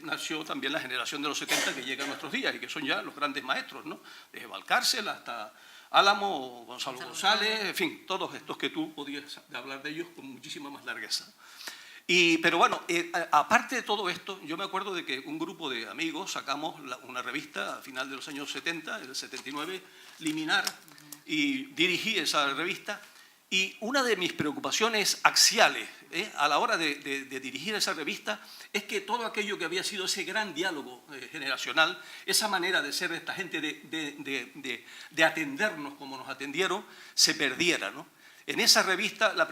nació también la generación de los 70 que llega a nuestros días y que son ya los grandes maestros, ¿no? Desde Valcárcel hasta Álamo, Gonzalo González, en fin, todos estos que tú podías hablar de ellos con muchísima más largueza. Pero bueno, aparte de todo esto, yo me acuerdo de que un grupo de amigos sacamos una revista a final de los años 70, el 79, Liminar, y dirigí esa revista. Y una de mis preocupaciones axiales a la hora de dirigir esa revista es que todo aquello que había sido ese gran diálogo generacional, esa manera de ser de esta gente, de atendernos como nos atendieron, se perdiera, ¿no? En esa revista, lo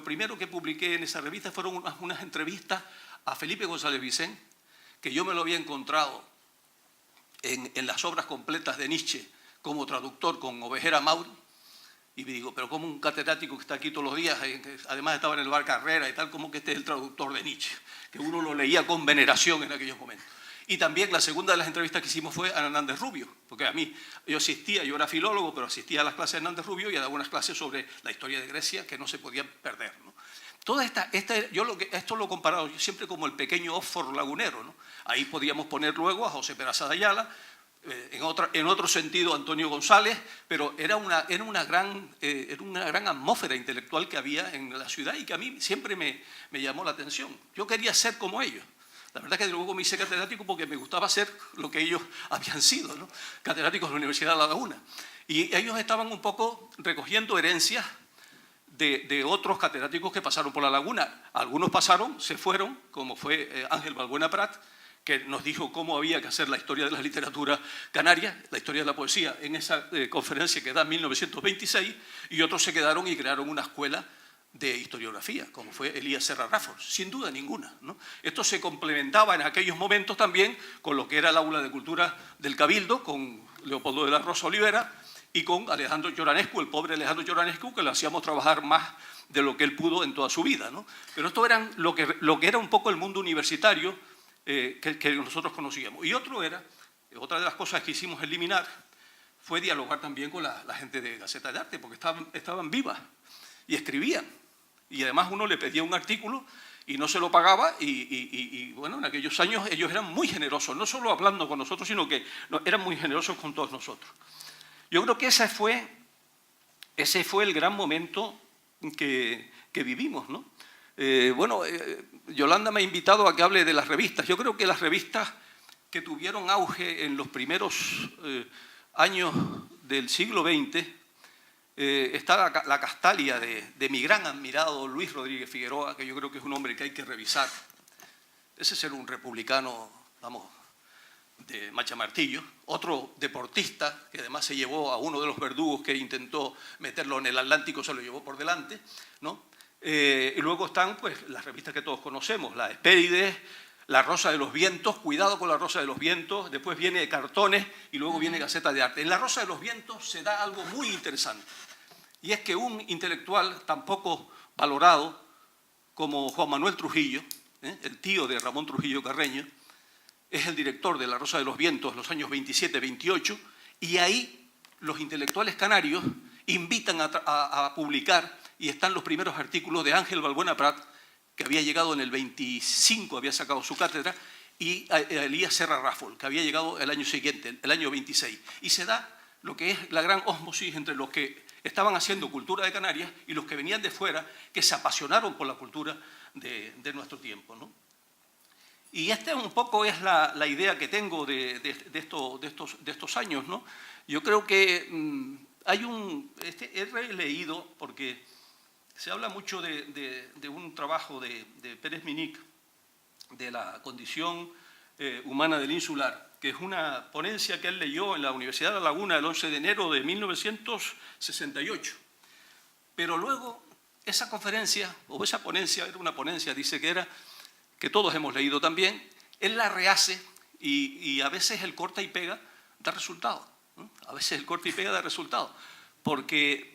primero que publiqué en esa revista fueron unas entrevistas a Felipe González Vicent, que yo me lo había encontrado en las obras completas de Nietzsche como traductor con Ovejera Mauri. Y me digo, pero como un catedrático que está aquí todos los días, que además estaba en el bar Carrera y tal, como que este es el traductor de Nietzsche, que uno lo leía con veneración en aquellos momentos. Y también la segunda de las entrevistas que hicimos fue a Hernández Rubio, porque yo era filólogo, pero asistía a las clases de Hernández Rubio y a algunas clases sobre la historia de Grecia que no se podían perder, ¿no? Toda esto lo he comparado siempre como el pequeño Oxford lagunero, ¿no? Ahí podíamos poner luego a José Peraza de Ayala, en otro sentido Antonio González, pero era una gran atmósfera intelectual que había en la ciudad y que a mí siempre me llamó la atención. Yo quería ser como ellos. La verdad es que luego me hice catedrático porque me gustaba ser lo que ellos habían sido, ¿no? Catedráticos de la Universidad de La Laguna. Y ellos estaban un poco recogiendo herencias de otros catedráticos que pasaron por La Laguna. Algunos pasaron, se fueron, como fue Ángel Balbuena Prat, que nos dijo cómo había que hacer la historia de la literatura canaria, la historia de la poesía, en esa conferencia que da en 1926, y otros se quedaron y crearon una escuela de historiografía, como fue Elías Serra Rafford, sin duda ninguna, ¿no? Esto se complementaba en aquellos momentos también con lo que era el aula de cultura del Cabildo, con Leopoldo de la Rosa Olivera y con Alejandro Lloranescu, el pobre Alejandro Lloranescu, que le hacíamos trabajar más de lo que él pudo en toda su vida, ¿no? Pero esto era lo que era un poco el mundo universitario que nosotros conocíamos. Y otra de las cosas que hicimos eliminar fue dialogar también con la gente de Gaceta de Arte, porque estaban vivas y escribían. Y además uno le pedía un artículo y no se lo pagaba y bueno, en aquellos años ellos eran muy generosos, no solo hablando con nosotros, sino que eran muy generosos con todos nosotros. Yo creo que ese fue el gran momento que vivimos, ¿no? Yolanda me ha invitado a que hable de las revistas. Yo creo que las revistas que tuvieron auge en los primeros años del siglo XX está la Castalia de mi gran admirado Luis Rodríguez Figueroa, que yo creo que es un hombre que hay que revisar. Ese es un republicano, vamos, de machamartillo. Otro deportista, que además se llevó a uno de los verdugos que intentó meterlo en el Atlántico, se lo llevó por delante, ¿no? Y luego están pues, las revistas que todos conocemos, la Hespérides, La Rosa de los Vientos, cuidado con La Rosa de los Vientos, después viene Cartones y luego viene Gaceta de Arte. En La Rosa de los Vientos se da algo muy interesante, y es que un intelectual tan poco valorado como Juan Manuel Trujillo, el tío de Ramón Trujillo Carreño, es el director de La Rosa de los Vientos los años 27-28, y ahí los intelectuales canarios invitan a publicar, y están los primeros artículos de Ángel Balbuena Prat, que había llegado en el 25, había sacado su cátedra, y a Elías Serra Raffol, que había llegado el año siguiente, el año 26. Y se da lo que es la gran ósmosis entre los que estaban haciendo cultura de Canarias y los que venían de fuera, que se apasionaron por la cultura de nuestro tiempo, ¿no? Y esta un poco es la idea que tengo de estos años, ¿no? Yo creo que hay he releído, porque se habla mucho de un trabajo de Pérez Minic, de la condición humana del insular, que es una ponencia que él leyó en la Universidad de La Laguna el 11 de enero de 1968. Pero luego esa conferencia, o esa ponencia, era una ponencia, dice que todos hemos leído también, él la rehace y a veces el corta y pega da resultado, ¿no? A veces el corta y pega da resultado, porque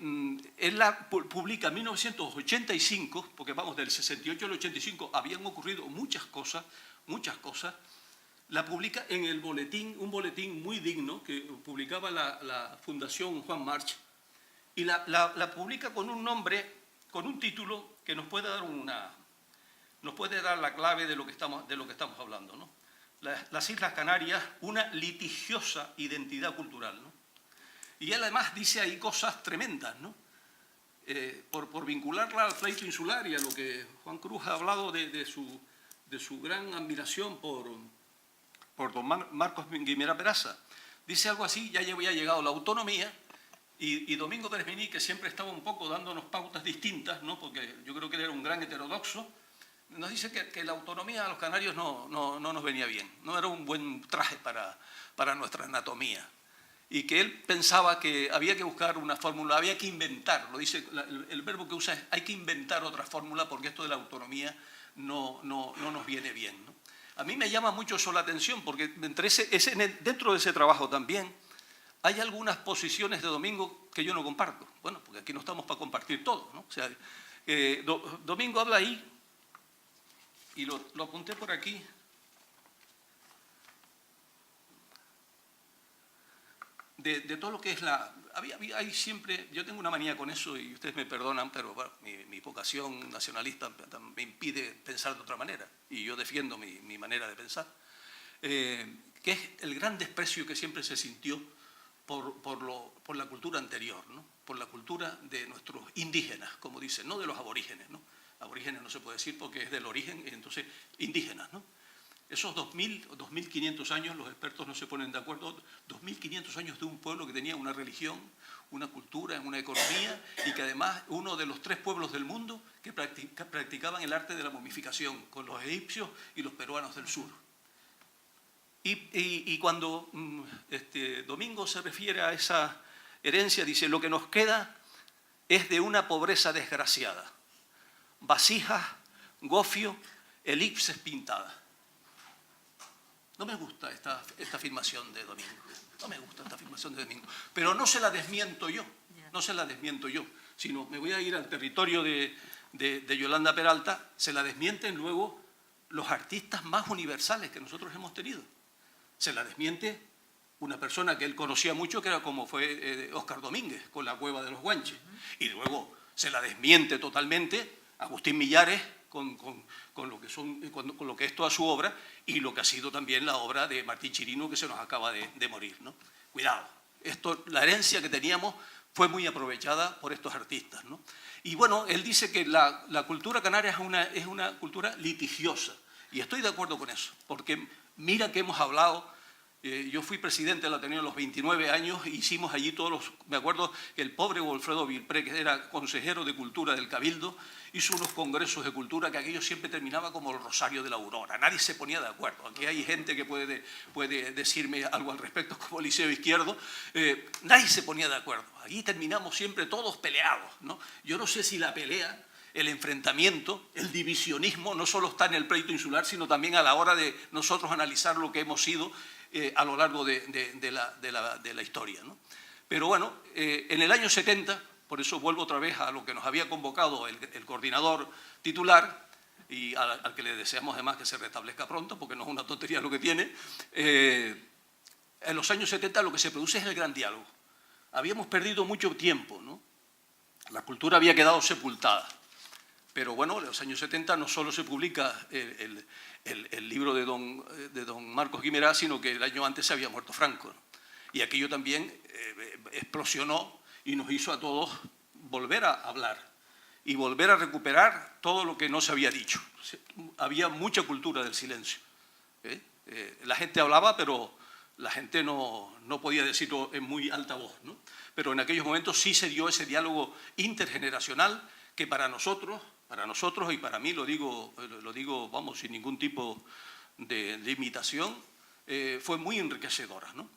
él la publica en 1985, porque vamos, del 68 al 85 habían ocurrido muchas cosas, la publica en el boletín, un boletín muy digno que publicaba la Fundación Juan March, y la publica con un nombre, con un título que nos puede dar la clave de lo que estamos hablando, ¿no? Las Islas Canarias, una litigiosa identidad cultural, ¿no? Y él además dice ahí cosas tremendas, ¿no? Por vincularla al pleito insular y a lo que Juan Cruz ha hablado de su gran admiración por don Marcos Guimera Peraza. Dice algo así: ya había llegado la autonomía, y Domingo Pérez Minic, que siempre estaba un poco dándonos pautas distintas, ¿no? Porque yo creo que él era un gran heterodoxo, nos dice que la autonomía a los canarios no nos venía bien, no era un buen traje para nuestra anatomía, y que él pensaba que había que buscar una fórmula, había que inventar, lo dice, el verbo que usa es hay que inventar otra fórmula porque esto de la autonomía no nos viene bien, ¿no? A mí me llama mucho eso la atención, porque dentro de ese trabajo también hay algunas posiciones de Domingo que yo no comparto. Bueno, porque aquí no estamos para compartir todo, ¿no? O sea, Domingo habla ahí, y lo apunté por aquí, de todo lo que es hay siempre, yo tengo una manía con eso y ustedes me perdonan, pero bueno, mi vocación nacionalista me impide pensar de otra manera, y yo defiendo mi manera de pensar, que es el gran desprecio que siempre se sintió por la cultura anterior, ¿no? Por la cultura de nuestros indígenas, como dicen, no de los aborígenes, ¿no? Aborígenes no se puede decir porque es del origen, entonces indígenas, ¿no? Esos 2.000 o 2.500 años, los expertos no se ponen de acuerdo, 2.500 años de un pueblo que tenía una religión, una cultura, una economía, y que además uno de los 3 pueblos del mundo que practicaban el arte de la momificación, con los egipcios y los peruanos del sur. Y cuando Domingo se refiere a esa herencia, dice: lo que nos queda es de una pobreza desgraciada, vasijas, gofio, elipses pintadas. No me gusta esta afirmación de Domingo, no me gusta esta afirmación de Domingo, pero no se la desmiento yo, sino me voy a ir al territorio de Yolanda Peralta. Se la desmienten luego los artistas más universales que nosotros hemos tenido. Se la desmiente una persona que él conocía mucho, que era como fue Óscar Domínguez, con La Cueva de los Guanches. Y luego se la desmiente totalmente Agustín Millares con lo que es toda su obra, y lo que ha sido también la obra de Martín Chirino, que se nos acaba de morir, ¿no? Cuidado, la herencia que teníamos fue muy aprovechada por estos artistas, ¿no? Y bueno, él dice que la cultura canaria es una cultura litigiosa, y estoy de acuerdo con eso, porque mira que hemos hablado Yo fui presidente del Ateneo a los 29 años, hicimos allí me acuerdo que el pobre Wilfredo Vilpré, que era consejero de Cultura del Cabildo, hizo unos congresos de cultura que aquello siempre terminaba como el Rosario de la Aurora, nadie se ponía de acuerdo. Aquí hay gente que puede decirme algo al respecto, como Eliseo Izquierdo, nadie se ponía de acuerdo. Allí terminamos siempre todos peleados, ¿no? Yo no sé si la pelea, el enfrentamiento, el divisionismo no solo está en el pleito insular, sino también a la hora de nosotros analizar lo que hemos sido a lo largo de la historia, ¿no? Pero bueno, en el año 70, por eso vuelvo otra vez a lo que nos había convocado el coordinador titular, y al que le deseamos además que se restablezca pronto, porque no es una tontería lo que tiene, en los años 70 lo que se produce es el gran diálogo. Habíamos perdido mucho tiempo, ¿no? La cultura había quedado sepultada. Pero bueno, en los años 70 no solo se publica el libro de don Marcos Guimerá, sino que el año antes se había muerto Franco, ¿no? Y aquello también explosionó y nos hizo a todos volver a hablar y volver a recuperar todo lo que no se había dicho. Había mucha cultura del silencio. La gente hablaba, pero la gente no podía decirlo en muy alta voz, ¿no? Pero en aquellos momentos sí se dio ese diálogo intergeneracional que para nosotros y para mí, lo digo vamos, sin ningún tipo de limitación, fue muy enriquecedora, ¿no?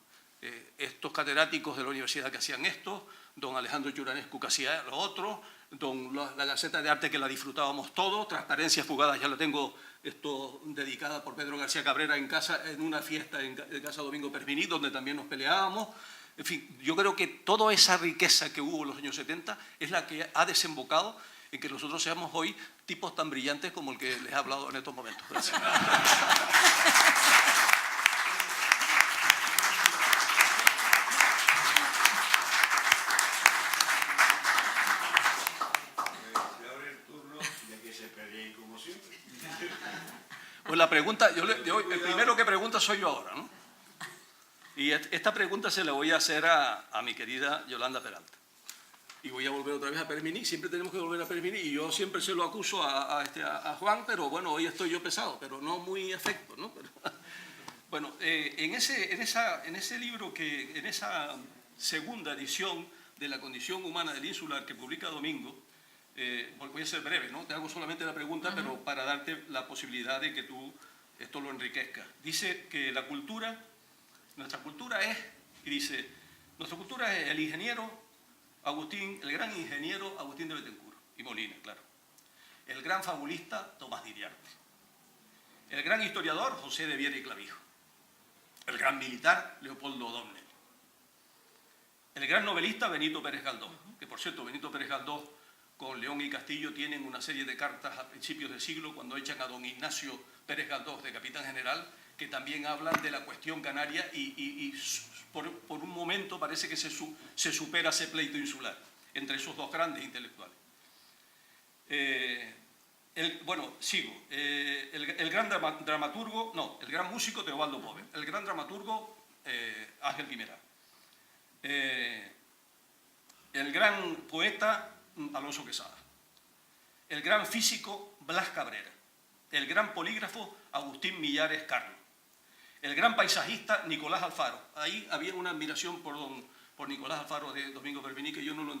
Estos catedráticos de la universidad que hacían esto, don Alejandro Yuranescu que hacía lo otro, la Gaceta de Arte que la disfrutábamos todos, Transparencias Fugadas ya la tengo dedicada por Pedro García Cabrera en una fiesta en Casa Domingo Perpiní, donde también nos peleábamos. En fin, yo creo que toda esa riqueza que hubo en los años 70 es la que ha desembocado en que nosotros seamos hoy tipos tan brillantes como el que les he hablado en estos momentos. Gracias. Pues la pregunta, el primero que pregunta soy yo ahora, ¿no? Y esta pregunta se la voy a hacer a mi querida Yolanda Peralta. Y voy a volver otra vez a Perpiní, siempre tenemos que volver a Perpiní, y yo siempre se lo acuso a Juan, pero bueno, hoy estoy yo pesado, pero no muy afecto, ¿no? Pero, bueno, en ese libro, en esa segunda edición de La condición humana del insular que publica Domingo, voy a ser breve, ¿no? Te hago solamente la pregunta, pero para darte la posibilidad de que tú esto lo enriquezcas. Dice que nuestra cultura es el gran ingeniero Agustín de Betancur y Molina, claro. El gran fabulista Tomás de Iriarte. El gran historiador José de Viera y Clavijo. El gran militar Leopoldo O'Donnell. El gran novelista Benito Pérez Galdós, que por cierto Benito Pérez Galdós con León y Castillo tienen una serie de cartas a principios de siglo cuando echan a don Ignacio Pérez Galdós de capitán general, que también hablan de la cuestión canaria y por un momento parece que se supera ese pleito insular entre esos dos grandes intelectuales. Sigo. El gran dramaturgo, el gran músico Teobaldo Pove, el gran dramaturgo Ángel Guimerá, el gran poeta Alonso Quesada, el gran físico Blas Cabrera, el gran polígrafo Agustín Millares Carlos, el gran paisajista Nicolás Alfaro. Ahí había una admiración por Nicolás Alfaro de Domingo Perpiní, que yo no lo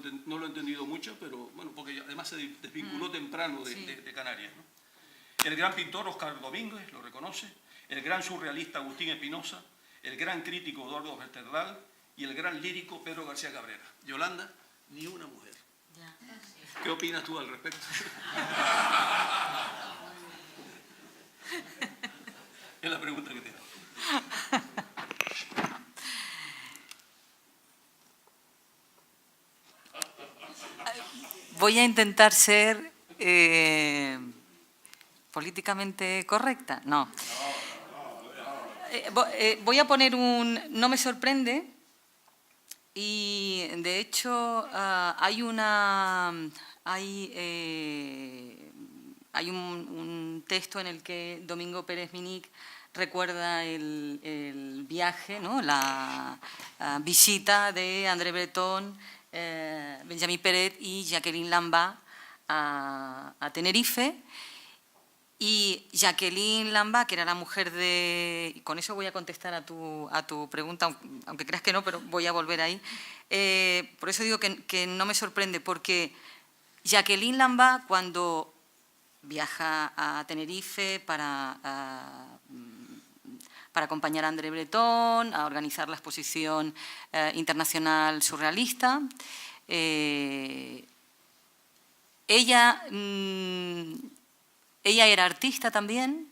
he entendido mucho, pero bueno, porque además se desvinculó temprano de Canarias, ¿no? El gran pintor Oscar Domínguez, lo reconoce, el gran surrealista Agustín Espinosa, el gran crítico Eduardo Westerdal y el gran lírico Pedro García Cabrera. Yolanda, ni una mujer. ¿Qué opinas tú al respecto? Es la pregunta que te hago. Voy a intentar ser políticamente correcta. No. Voy a poner no me sorprende, y de hecho hay un texto en el que Domingo Pérez Minic recuerda el viaje, ¿no? La visita de André Breton, Benjamín Peret y Jacqueline Lambert a Tenerife, Y Jacqueline Lambá, que era la mujer de... Y con eso voy a contestar a tu pregunta, aunque creas que no, pero voy a volver ahí. Por eso digo que no me sorprende, porque Jacqueline Lambá, cuando viaja a Tenerife para acompañar a André Breton, a organizar la exposición internacional surrealista, ella era artista también,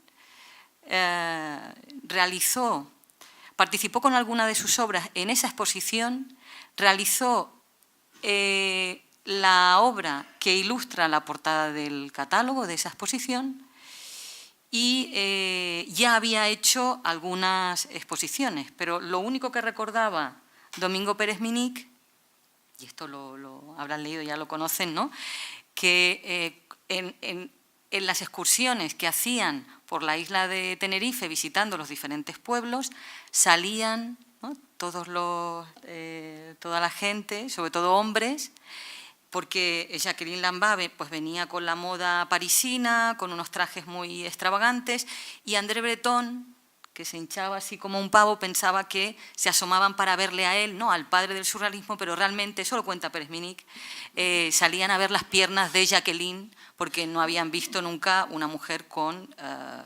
participó con alguna de sus obras en esa exposición, realizó la obra que ilustra la portada del catálogo de esa exposición y ya había hecho algunas exposiciones, pero lo único que recordaba Domingo Pérez Minic, y esto lo habrán leído, ya lo conocen, ¿no?, que en las excursiones que hacían por la isla de Tenerife visitando los diferentes pueblos, salían, ¿no?, toda la gente, sobre todo hombres, porque Jacqueline Lambá pues venía con la moda parisina, con unos trajes muy extravagantes, y André Breton, que se hinchaba así como un pavo, pensaba que se asomaban para verle a él, ¿no?, al padre del surrealismo, pero realmente, eso lo cuenta Pérez Minic, salían a ver las piernas de Jacqueline porque no habían visto nunca una mujer con,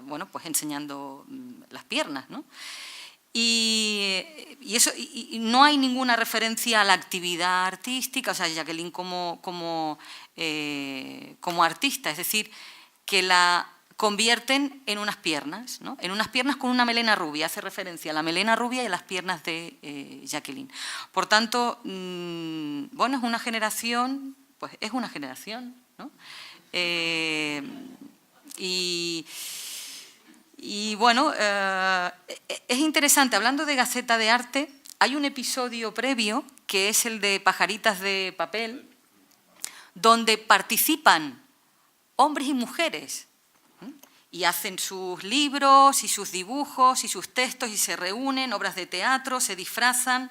bueno, pues enseñando las piernas, ¿no? Y no hay ninguna referencia a la actividad artística, o sea, Jacqueline como artista, es decir, que la convierten en unas piernas, ¿no?, en unas piernas con una melena rubia, hace referencia a la melena rubia y a las piernas de Jacqueline. Por tanto, bueno, es una generación, pues es una generación, ¿no? Y bueno, es interesante, hablando de Gaceta de Arte, hay un episodio previo, que es el de Pajaritas de Papel, donde participan hombres y mujeres, y hacen sus libros y sus dibujos y sus textos y se reúnen, obras de teatro, se disfrazan,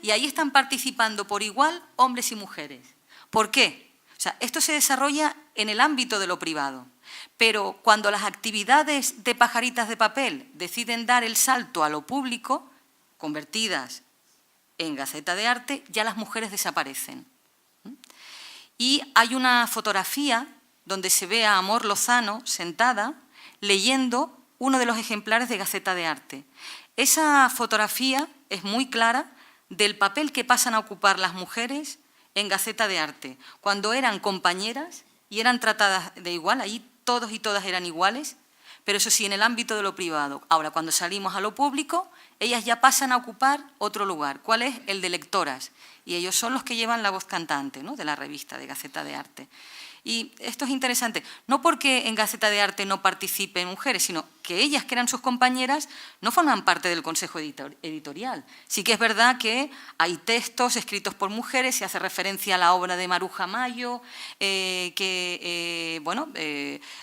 y ahí están participando por igual hombres y mujeres. ¿Por qué? O sea, esto se desarrolla en el ámbito de lo privado, pero cuando las actividades de Pajaritas de Papel deciden dar el salto a lo público, convertidas en Gaceta de Arte, ya las mujeres desaparecen. Y hay una fotografía donde se ve a Amor Lozano sentada leyendo uno de los ejemplares de Gaceta de Arte. Esa fotografía es muy clara del papel que pasan a ocupar las mujeres en Gaceta de Arte, cuando eran compañeras y eran tratadas de igual, ahí todos y todas eran iguales, pero eso sí, en el ámbito de lo privado. Ahora, cuando salimos a lo público, ellas ya pasan a ocupar otro lugar. ¿Cuál es? El de lectoras. Y ellos son los que llevan la voz cantante, ¿no?, de la revista de Gaceta de Arte. Y esto es interesante, no porque en Gaceta de Arte no participen mujeres, sino que ellas, que eran sus compañeras, no forman parte del consejo editorial. Sí que es verdad que hay textos escritos por mujeres, se hace referencia a la obra de Maruja Mayo, bueno,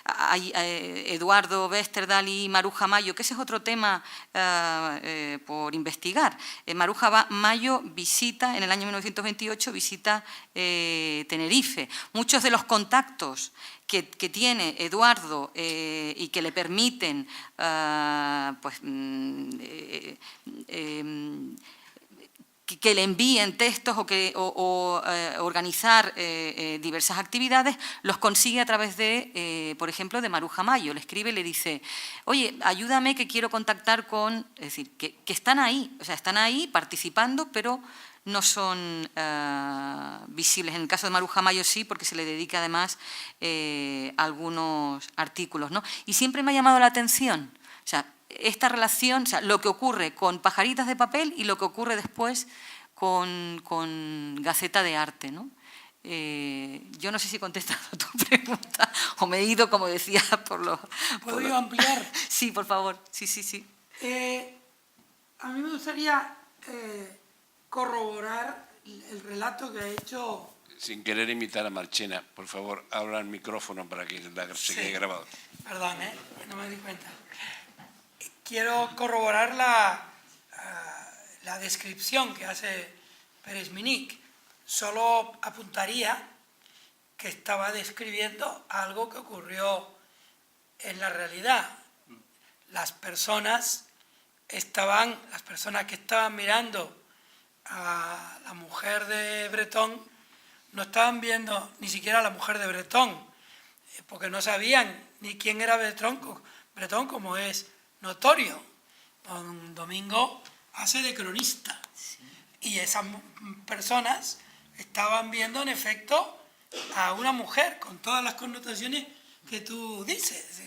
hay Eduardo Westerdal y Maruja Mayo, que ese es otro tema por investigar. Maruja Mayo visita, en el año 1928, visita Tenerife. Muchos de los contactos que tiene Eduardo y que le permiten pues, que le envíen textos o organizar diversas actividades, los consigue a través de, por ejemplo, de Maruja Mayo. Le escribe y le dice, oye, ayúdame que quiero contactar con... Es decir, que están ahí, o sea, están ahí participando, pero no son visibles. En el caso de Maruja Mayo sí, porque se le dedica además algunos artículos, ¿no? Y siempre me ha llamado la atención, o sea, esta relación, o sea, lo que ocurre con Pajaritas de Papel y lo que ocurre después con Gaceta de Arte, ¿no? Yo no sé si he contestado a tu pregunta o me he ido, como decía, por lo... ¿Puedo yo ampliar? Sí, por favor. Sí. A mí me gustaría corroborar el relato que ha hecho... Sin querer imitar a Marchena, por favor, abra el micrófono para que se quede grabado. Perdón, no me di cuenta. Quiero corroborar la descripción que hace Pérez Minic. Solo apuntaría que estaba describiendo algo que ocurrió en la realidad. Las personas que estaban mirando a la mujer de Bretón no estaban viendo ni siquiera a la mujer de Bretón, porque no sabían ni quién era Bretón, como es notorio. Don Domingo hace de cronista. Sí. Y esas personas estaban viendo en efecto a una mujer con todas las connotaciones que tú dices.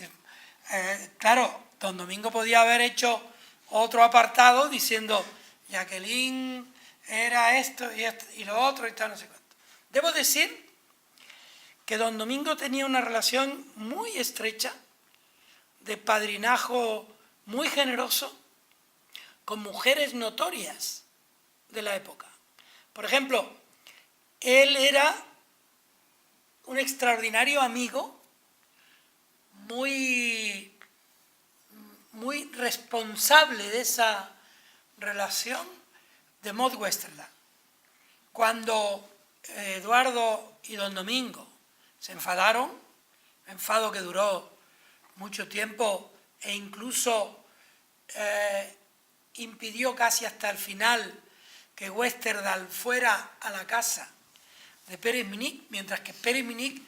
Claro, don Domingo podía haber hecho otro apartado diciendo Jacqueline era esto y lo otro y tal, no sé cuánto. Debo decir que don Domingo tenía una relación muy estrecha, de padrinajo muy generoso, con mujeres notorias de la época. Por ejemplo, él era un extraordinario amigo, muy responsable de esa relación, de Maud Westerdahl. Cuando Eduardo y don Domingo se enfadaron, enfado que duró mucho tiempo e incluso impidió casi hasta el final que Westerdahl fuera a la casa de Pérez-Minic, mientras que Pérez-Minic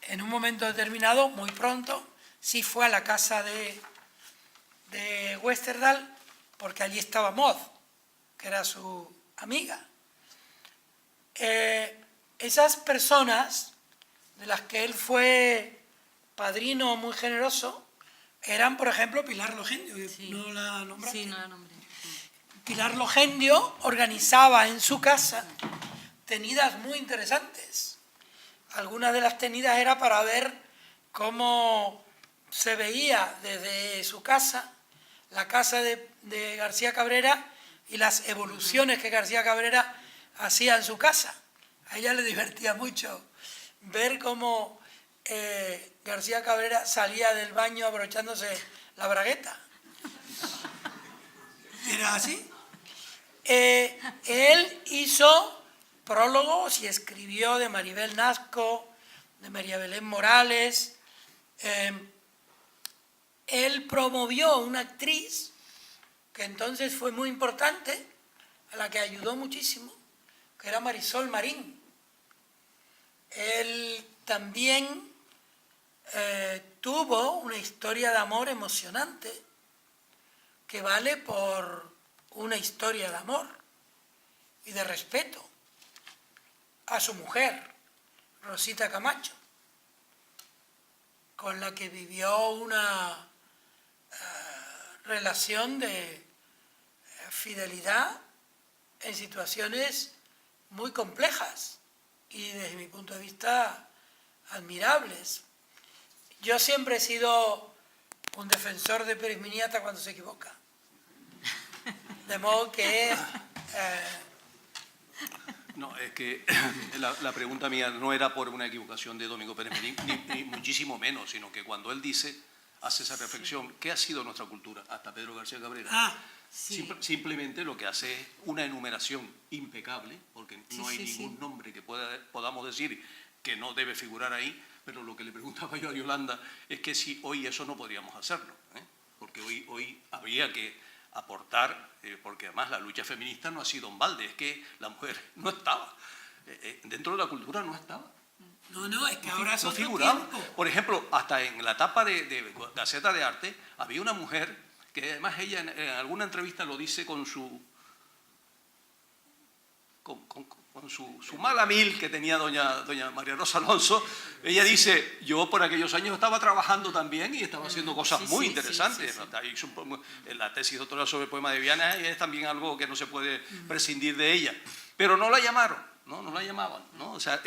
en un momento determinado, muy pronto, sí fue a la casa de Westerdahl, porque allí estaba Maud, que era su amiga. Esas personas de las que él fue padrino muy generoso eran, por ejemplo, Pilar Logendio, sí. ¿No la nombraste? Sí, no la nombré. Pilar Logendio organizaba en su casa tenidas muy interesantes. Algunas de las tenidas era para ver cómo se veía desde su casa, la casa de García Cabrera y las evoluciones que García Cabrera hacía en su casa. A ella le divertía mucho ver cómo García Cabrera salía del baño abrochándose la bragueta. ¿Era así? Él hizo prólogos y escribió de Maribel Nasco, de María Belén Morales. Él promovió una actriz que entonces fue muy importante, a la que ayudó muchísimo, que era Marisol Marín. Él también tuvo una historia de amor emocionante que vale por una historia de amor y de respeto a su mujer, Rosita Camacho, con la que vivió una relación de fidelidad en situaciones muy complejas y desde mi punto de vista admirables. Yo siempre he sido un defensor de Pérez Miniata cuando se equivoca. De modo que... No, es que la pregunta mía no era por una equivocación de Domingo Pérez Minic, ni muchísimo menos, sino que cuando él hace esa reflexión, ¿qué ha sido nuestra cultura? Hasta Pedro García Cabrera. Sí. Simplemente lo que hace es una enumeración impecable, porque no hay ningún nombre que podamos decir que no debe figurar ahí, pero lo que le preguntaba yo a Yolanda es que si hoy eso no podríamos hacerlo, porque hoy habría que aportar, porque además la lucha feminista no ha sido en balde, es que la mujer no estaba, dentro de la cultura no estaba. No, es que ahora no figuraba. Por ejemplo, hasta en la etapa de Gaceta de Arte había una mujer que además ella en alguna entrevista lo dice con su mala mil que tenía doña María Rosa Alonso. Ella dice, yo por aquellos años estaba trabajando también y estaba haciendo cosas muy interesantes. La tesis doctoral sobre el poema de Viana es también algo que no se puede prescindir de ella. Pero no la llamaron, no la llamaban, ¿no? O sea,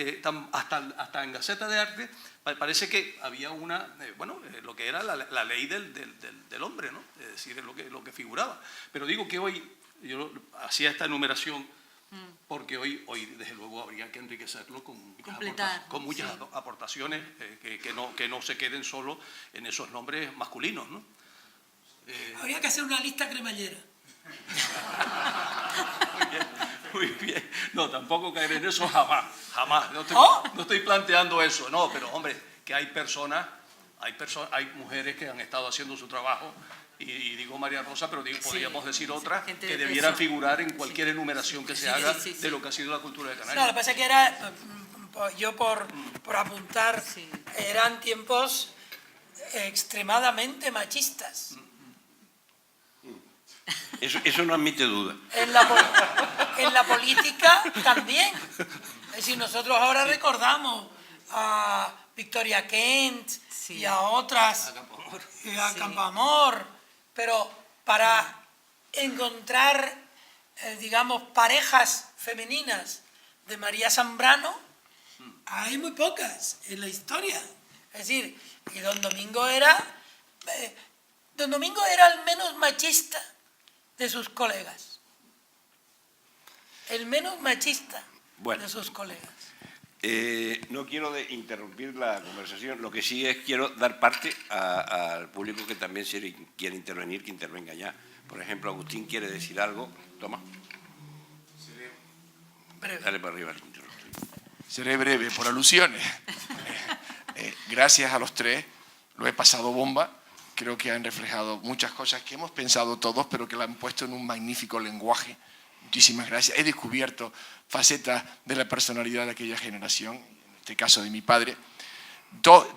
hasta en Gaceta de Arte parece que había lo que era la ley del hombre, ¿no? Es decir, lo que figuraba. Pero digo que hoy, yo hacía esta enumeración, porque hoy desde luego habría que enriquecerlo con muchas aportaciones que no se queden solo en esos nombres masculinos, ¿no? Habría que hacer una lista cremallera. Muy bien. No, tampoco caer en eso jamás. No estoy planteando eso, no, pero hombre, que hay personas Hay mujeres que han estado haciendo su trabajo, y digo María Rosa, pero podríamos decir otras que debieran figurar en cualquier enumeración que se haga de lo que ha sido la cultura de Canarias. No, lo que pasa es que era, yo por apuntar, eran tiempos extremadamente machistas. Eso no admite duda. En la política también. Es decir, nosotros ahora recordamos a Victoria Kent y a otras, y a Campoamor, pero para encontrar, digamos, parejas femeninas de María Zambrano, hay muy pocas en la historia. Es decir, que Don Domingo era el menos machista de sus colegas. El menos machista de sus colegas. No quiero interrumpir la conversación, lo que sí es quiero dar parte al público que también quiere intervenir, que intervenga ya. Por ejemplo, Agustín quiere decir algo. Toma. Dale para arriba. Seré breve, por alusiones. Gracias a los tres, lo he pasado bomba. Creo que han reflejado muchas cosas que hemos pensado todos, pero que la han puesto en un magnífico lenguaje. Muchísimas gracias. He descubierto facetas de la personalidad de aquella generación, en este caso de mi padre.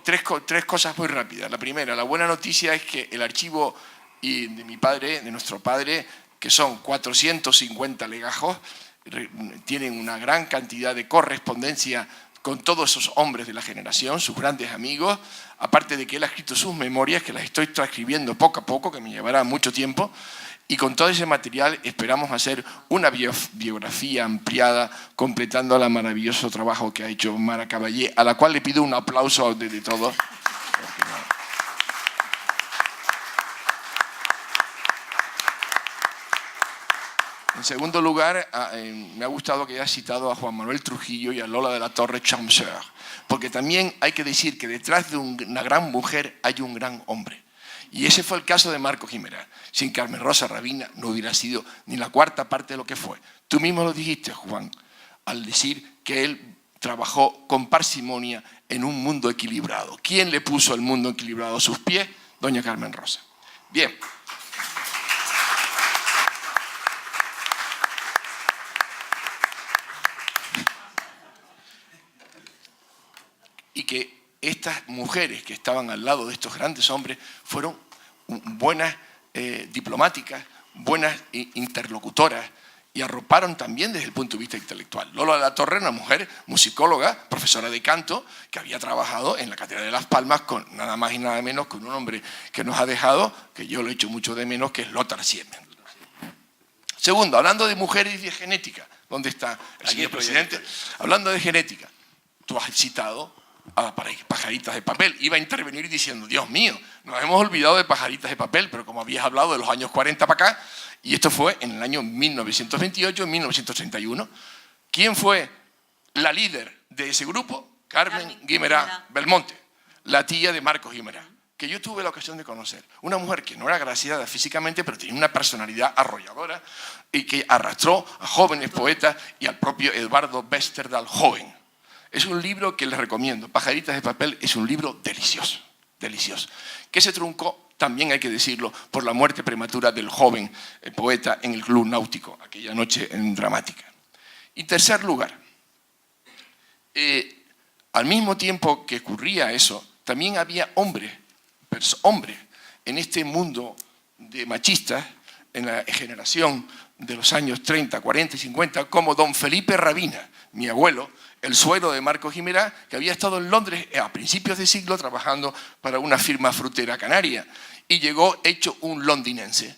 Tres cosas muy rápidas. La primera, la buena noticia es que el archivo de mi padre, de nuestro padre, que son 450 legajos, tienen una gran cantidad de correspondencia con todos esos hombres de la generación, sus grandes amigos, aparte de que él ha escrito sus memorias, que las estoy transcribiendo poco a poco, que me llevará mucho tiempo, y con todo ese material esperamos hacer una biografía ampliada, completando el maravilloso trabajo que ha hecho Mara Caballé, a la cual le pido un aplauso de todos. En segundo lugar, me ha gustado que haya citado a Juan Manuel Trujillo y a Lola de la Torre Chamseur, porque también hay que decir que detrás de una gran mujer hay un gran hombre. Y ese fue el caso de Marco Guimerá. Sin Carmen Rosa Rabina no hubiera sido ni la cuarta parte de lo que fue. Tú mismo lo dijiste, Juan, al decir que él trabajó con parsimonia en un mundo equilibrado. ¿Quién le puso el mundo equilibrado a sus pies? Doña Carmen Rosa. Bien. Y que estas mujeres que estaban al lado de estos grandes hombres fueron buenas diplomáticas, buenas interlocutoras y arroparon también desde el punto de vista intelectual. Lola de la Torre, una mujer musicóloga, profesora de canto, que había trabajado en la Catedral de Las Palmas con nada más y nada menos que un hombre que nos ha dejado, que yo lo he hecho mucho de menos, que es Lothar Siemens. Segundo, hablando de mujeres y de genética, ¿dónde está el señor presidente? Hablando de genética, tú has citado a Pajaritas de Papel. Iba a intervenir diciendo, Dios mío, nos hemos olvidado de Pajaritas de Papel, pero como habías hablado de los años 40 para acá, y esto fue en el año 1928, 1931, ¿quién fue la líder de ese grupo? Carmen Guimerá Belmonte, la tía de Marcos Guimerá, que yo tuve la ocasión de conocer. Una mujer que no era agraciada físicamente, pero tenía una personalidad arrolladora y que arrastró a jóvenes poetas y al propio Eduardo Westerdal joven. Es un libro que les recomiendo. Pajaritas de Papel es un libro delicioso, delicioso. Que se truncó, también hay que decirlo, por la muerte prematura del joven poeta en el Club Náutico, aquella noche dramática. Y tercer lugar, al mismo tiempo que ocurría eso, también había hombres en este mundo de machistas, en la generación de los años 30, 40 y 50, como don Felipe Rabina, mi abuelo, el suegro de Marcos Guimerá, que había estado en Londres a principios de siglo trabajando para una firma frutera canaria y llegó hecho un londinense.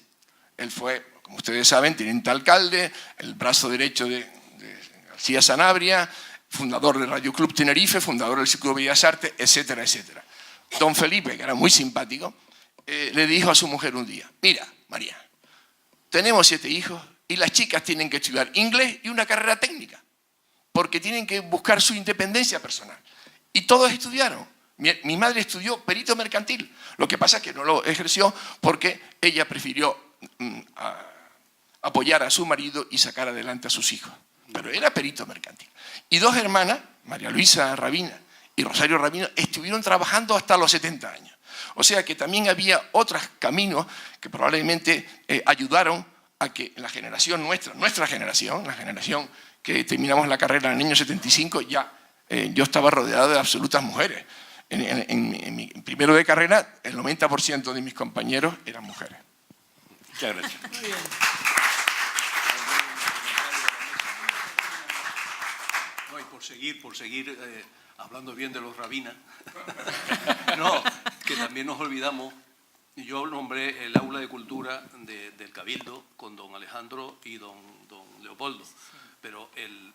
Él fue, como ustedes saben, teniente alcalde, el brazo derecho de García Sanabria, fundador del Radio Club Tenerife, fundador del Círculo de Bellas Artes, etcétera, etcétera. Don Felipe, que era muy simpático, le dijo a su mujer un día, mira, María, tenemos 7 hijos y las chicas tienen que estudiar inglés y una carrera técnica, porque tienen que buscar su independencia personal. Y todos estudiaron. Mi madre estudió perito mercantil, lo que pasa es que no lo ejerció porque ella prefirió apoyar a su marido y sacar adelante a sus hijos. Pero era perito mercantil. Y 2 hermanas, María Luisa Rabina y Rosario Rabino estuvieron trabajando hasta los 70 años. O sea que también había otros caminos que probablemente ayudaron a que la generación nuestra generación, la generación que terminamos la carrera en el año 75, ya yo estaba rodeado de absolutas mujeres. En mi primero de carrera, el 90% de mis compañeros eran mujeres. Muchas gracias. Muy bien. No, y por seguir hablando bien de los rabinas, no, que también nos olvidamos, yo nombré el aula de cultura del Cabildo con don Alejandro y don Leopoldo, pero el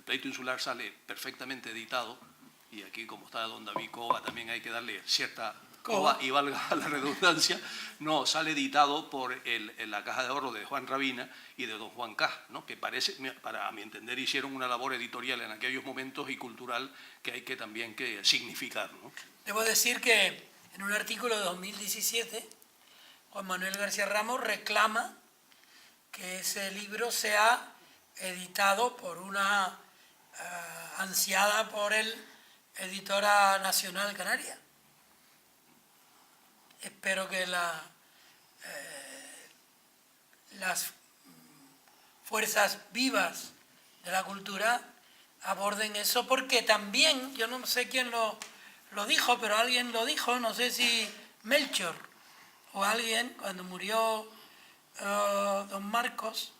pleito insular sale perfectamente editado, y aquí como está don David Cova también hay que darle cierta coba, y valga la redundancia, no, sale editado por la Caja de Ahorro de Juan Rabina y de don Juan Cas, ¿no? Que parece, para mi entender, hicieron una labor editorial en aquellos momentos y cultural que hay que también que significar, ¿no? Debo decir que en un artículo de 2017, Juan Manuel García Ramos reclama que ese libro sea editado por una ansiada por él Editora Nacional Canaria. Espero que las fuerzas vivas de la cultura aborden eso, porque también, yo no sé quién lo dijo, pero alguien lo dijo, no sé si Melchor o alguien, cuando murió don Marcos,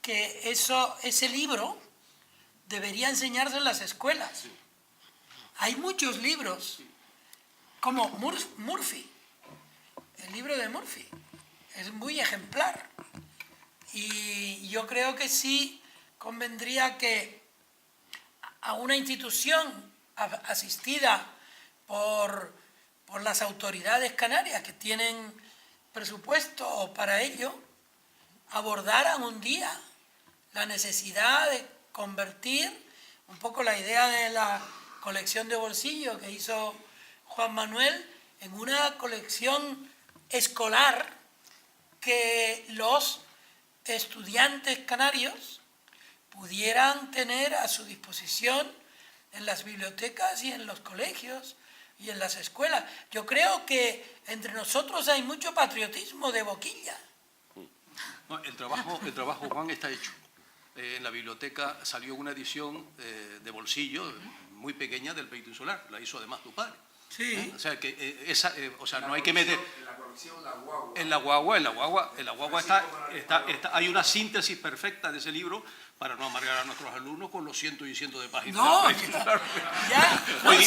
que ese libro debería enseñarse en las escuelas. Hay muchos libros, como Murphy, el libro de Murphy, es muy ejemplar. Y yo creo que sí convendría que a una institución asistida por las autoridades canarias que tienen presupuesto para ello, abordaran un día la necesidad de convertir un poco la idea de la colección de bolsillo que hizo Juan Manuel en una colección escolar que los estudiantes canarios pudieran tener a su disposición en las bibliotecas y en los colegios y en las escuelas. Yo creo que entre nosotros hay mucho patriotismo de boquilla. No, el trabajo, Juan, está hecho. En la biblioteca salió una edición de bolsillo muy pequeña del pleito insular, la hizo además tu padre. Sí. O sea, que no hay que meter... En la guagua hay una síntesis perfecta de ese libro para no amargar a nuestros alumnos con los cientos y cientos de páginas. No, ya,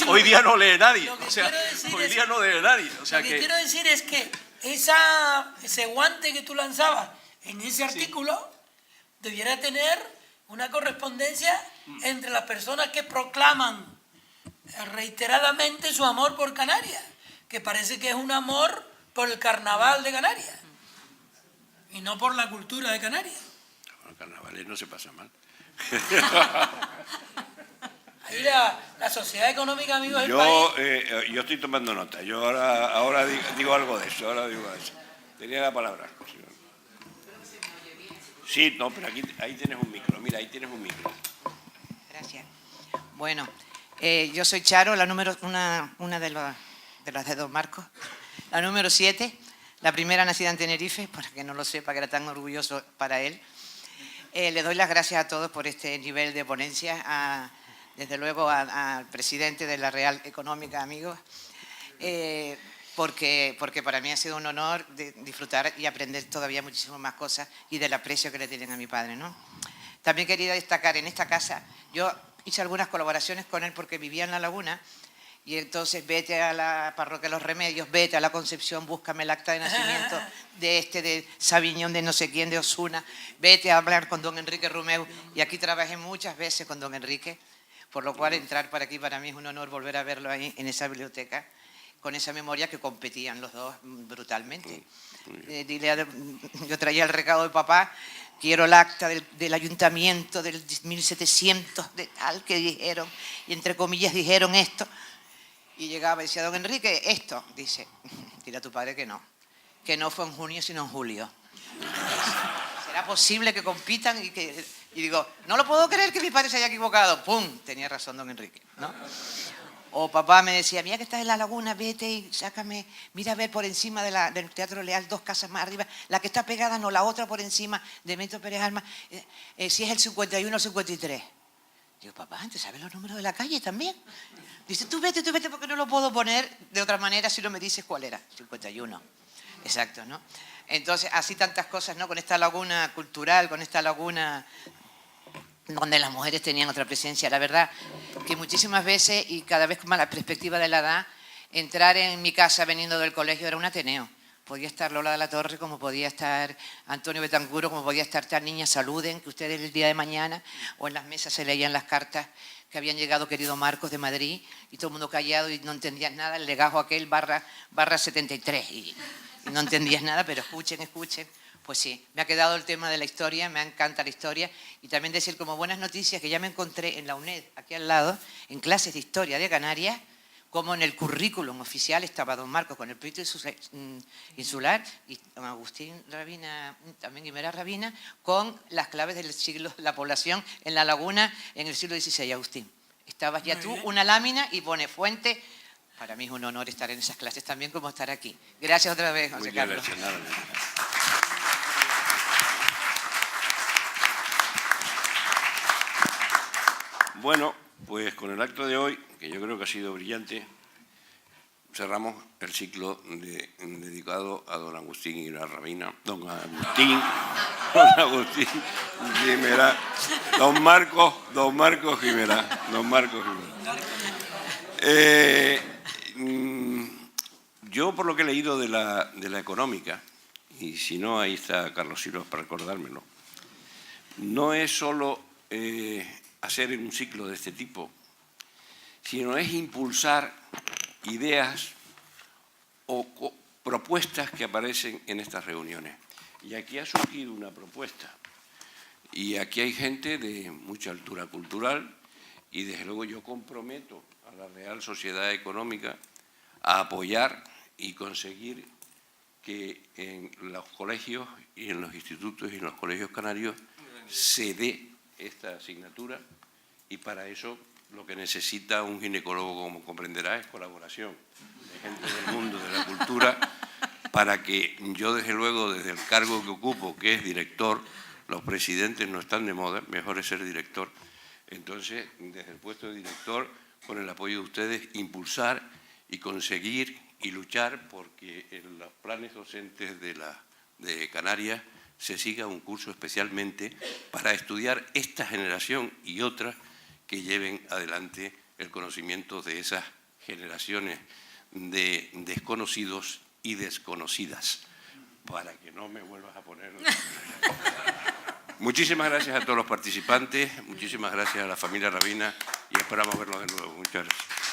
hoy día no lee nadie. Lo que O sea, quiero decir hoy es- día no lee nadie. O sea Lo que quiero decir es que ese guante que tú lanzabas en ese artículo debiera tener una correspondencia entre las personas que proclaman reiteradamente su amor por Canarias, que parece que es un amor por el carnaval de Canarias y no por la cultura de Canarias. Los carnavales no se pasa mal. Ahí la Sociedad Económica Amigos del País... Yo estoy tomando nota. Yo ahora digo algo de eso. Tenía la palabra. Sí, no, pero ahí tienes un micro. Mira, ahí tienes un micro. Gracias. Bueno, yo soy Charo, una de las de don Marcos, la número 7, la primera nacida en Tenerife, para que no lo sepa, que era tan orgulloso para él. Le doy las gracias a todos por este nivel de ponencia, desde luego al presidente de la Real Económica, amigos, porque para mí ha sido un honor disfrutar y aprender todavía muchísimas más cosas y del aprecio que le tienen a mi padre, ¿no? También quería destacar en esta casa, yo hice algunas colaboraciones con él porque vivía en La Laguna, y entonces vete a la Parroquia de los Remedios, vete a la Concepción, búscame el acta de nacimiento de Sabiñón, de no sé quién, de Osuna, vete a hablar con don Enrique Romeu, y aquí trabajé muchas veces con don Enrique, por lo cual entrar para aquí para mí es un honor volver a verlo ahí en esa biblioteca, con esa memoria que competían los dos brutalmente. Yo traía el recado de papá, quiero el acta del ayuntamiento del 1700 de tal que dijeron, y entre comillas dijeron esto, y llegaba y decía, don Enrique, esto, dice, dile a tu padre que no fue en junio sino en julio. ¿Será posible que compitan? Y digo, no lo puedo creer que mi padre se haya equivocado. ¡Pum! Tenía razón don Enrique, ¿no? O papá me decía, mira que estás en la laguna, vete y sácame, mira a ver por encima del Teatro Leal, 2 casas más arriba, la que está pegada, no, la otra por encima, de Metro Pérez Alma, si es el 51 o 53. Digo, papá, ¿te sabes los números de la calle también? Dice, tú vete, porque no lo puedo poner de otra manera si no me dices cuál era. 51. Exacto, ¿no? Entonces, así tantas cosas, ¿no? Con esta laguna cultural, con esta laguna donde las mujeres tenían otra presencia. La verdad que muchísimas veces, y cada vez con más la perspectiva de la edad, entrar en mi casa veniendo del colegio era un ateneo. Podía estar Lola de la Torre, como podía estar Antonio Betancuro, como podía estar tal niña, saluden, que ustedes el día de mañana, o en las mesas se leían las cartas que habían llegado querido Marcos de Madrid, y todo el mundo callado y no entendías nada, el legajo aquel barra 73, y no entendías nada, pero escuchen. Pues sí, me ha quedado el tema de la historia, me encanta la historia, y también decir como buenas noticias que ya me encontré en la UNED, aquí al lado, en clases de historia de Canarias, como en el currículum oficial estaba don Marcos con el proyecto insular y don Agustín Rabina, también Guimera Rabina, con las claves del siglo, la población en la laguna en el siglo XVI, Agustín. Estabas ya tú, una lámina y pone fuente. Para mí es un honor estar en esas clases también como estar aquí. Gracias otra vez, José Carlos. Bueno, pues con el acto de hoy, que yo creo que ha sido brillante, cerramos el ciclo dedicado a don Agustín y la Rabina, don Agustín Guimerá, don Marcos Guimerá. Yo, por lo que he leído de la económica, y si no, ahí está Carlos Silos para recordármelo, no es solo hacer un ciclo de este tipo, sino es impulsar ideas o propuestas que aparecen en estas reuniones. Y aquí ha surgido una propuesta. Y aquí hay gente de mucha altura cultural y desde luego yo comprometo a la Real Sociedad Económica a apoyar y conseguir que en los colegios y en los institutos y en los colegios canarios se dé esta asignatura, y para eso lo que necesita un ginecólogo, como comprenderá, es colaboración de gente del mundo de la cultura, para que yo, desde luego, desde el cargo que ocupo, que es director, los presidentes no están de moda, mejor es ser director, entonces, desde el puesto de director, con el apoyo de ustedes, impulsar y conseguir y luchar porque en los planes docentes de Canarias se siga un curso especialmente para estudiar esta generación y otras que lleven adelante el conocimiento de esas generaciones de desconocidos y desconocidas, para que no me vuelvas a poner... Muchísimas gracias a todos los participantes, muchísimas gracias a la familia Rabina y esperamos verlos de nuevo. Muchas gracias.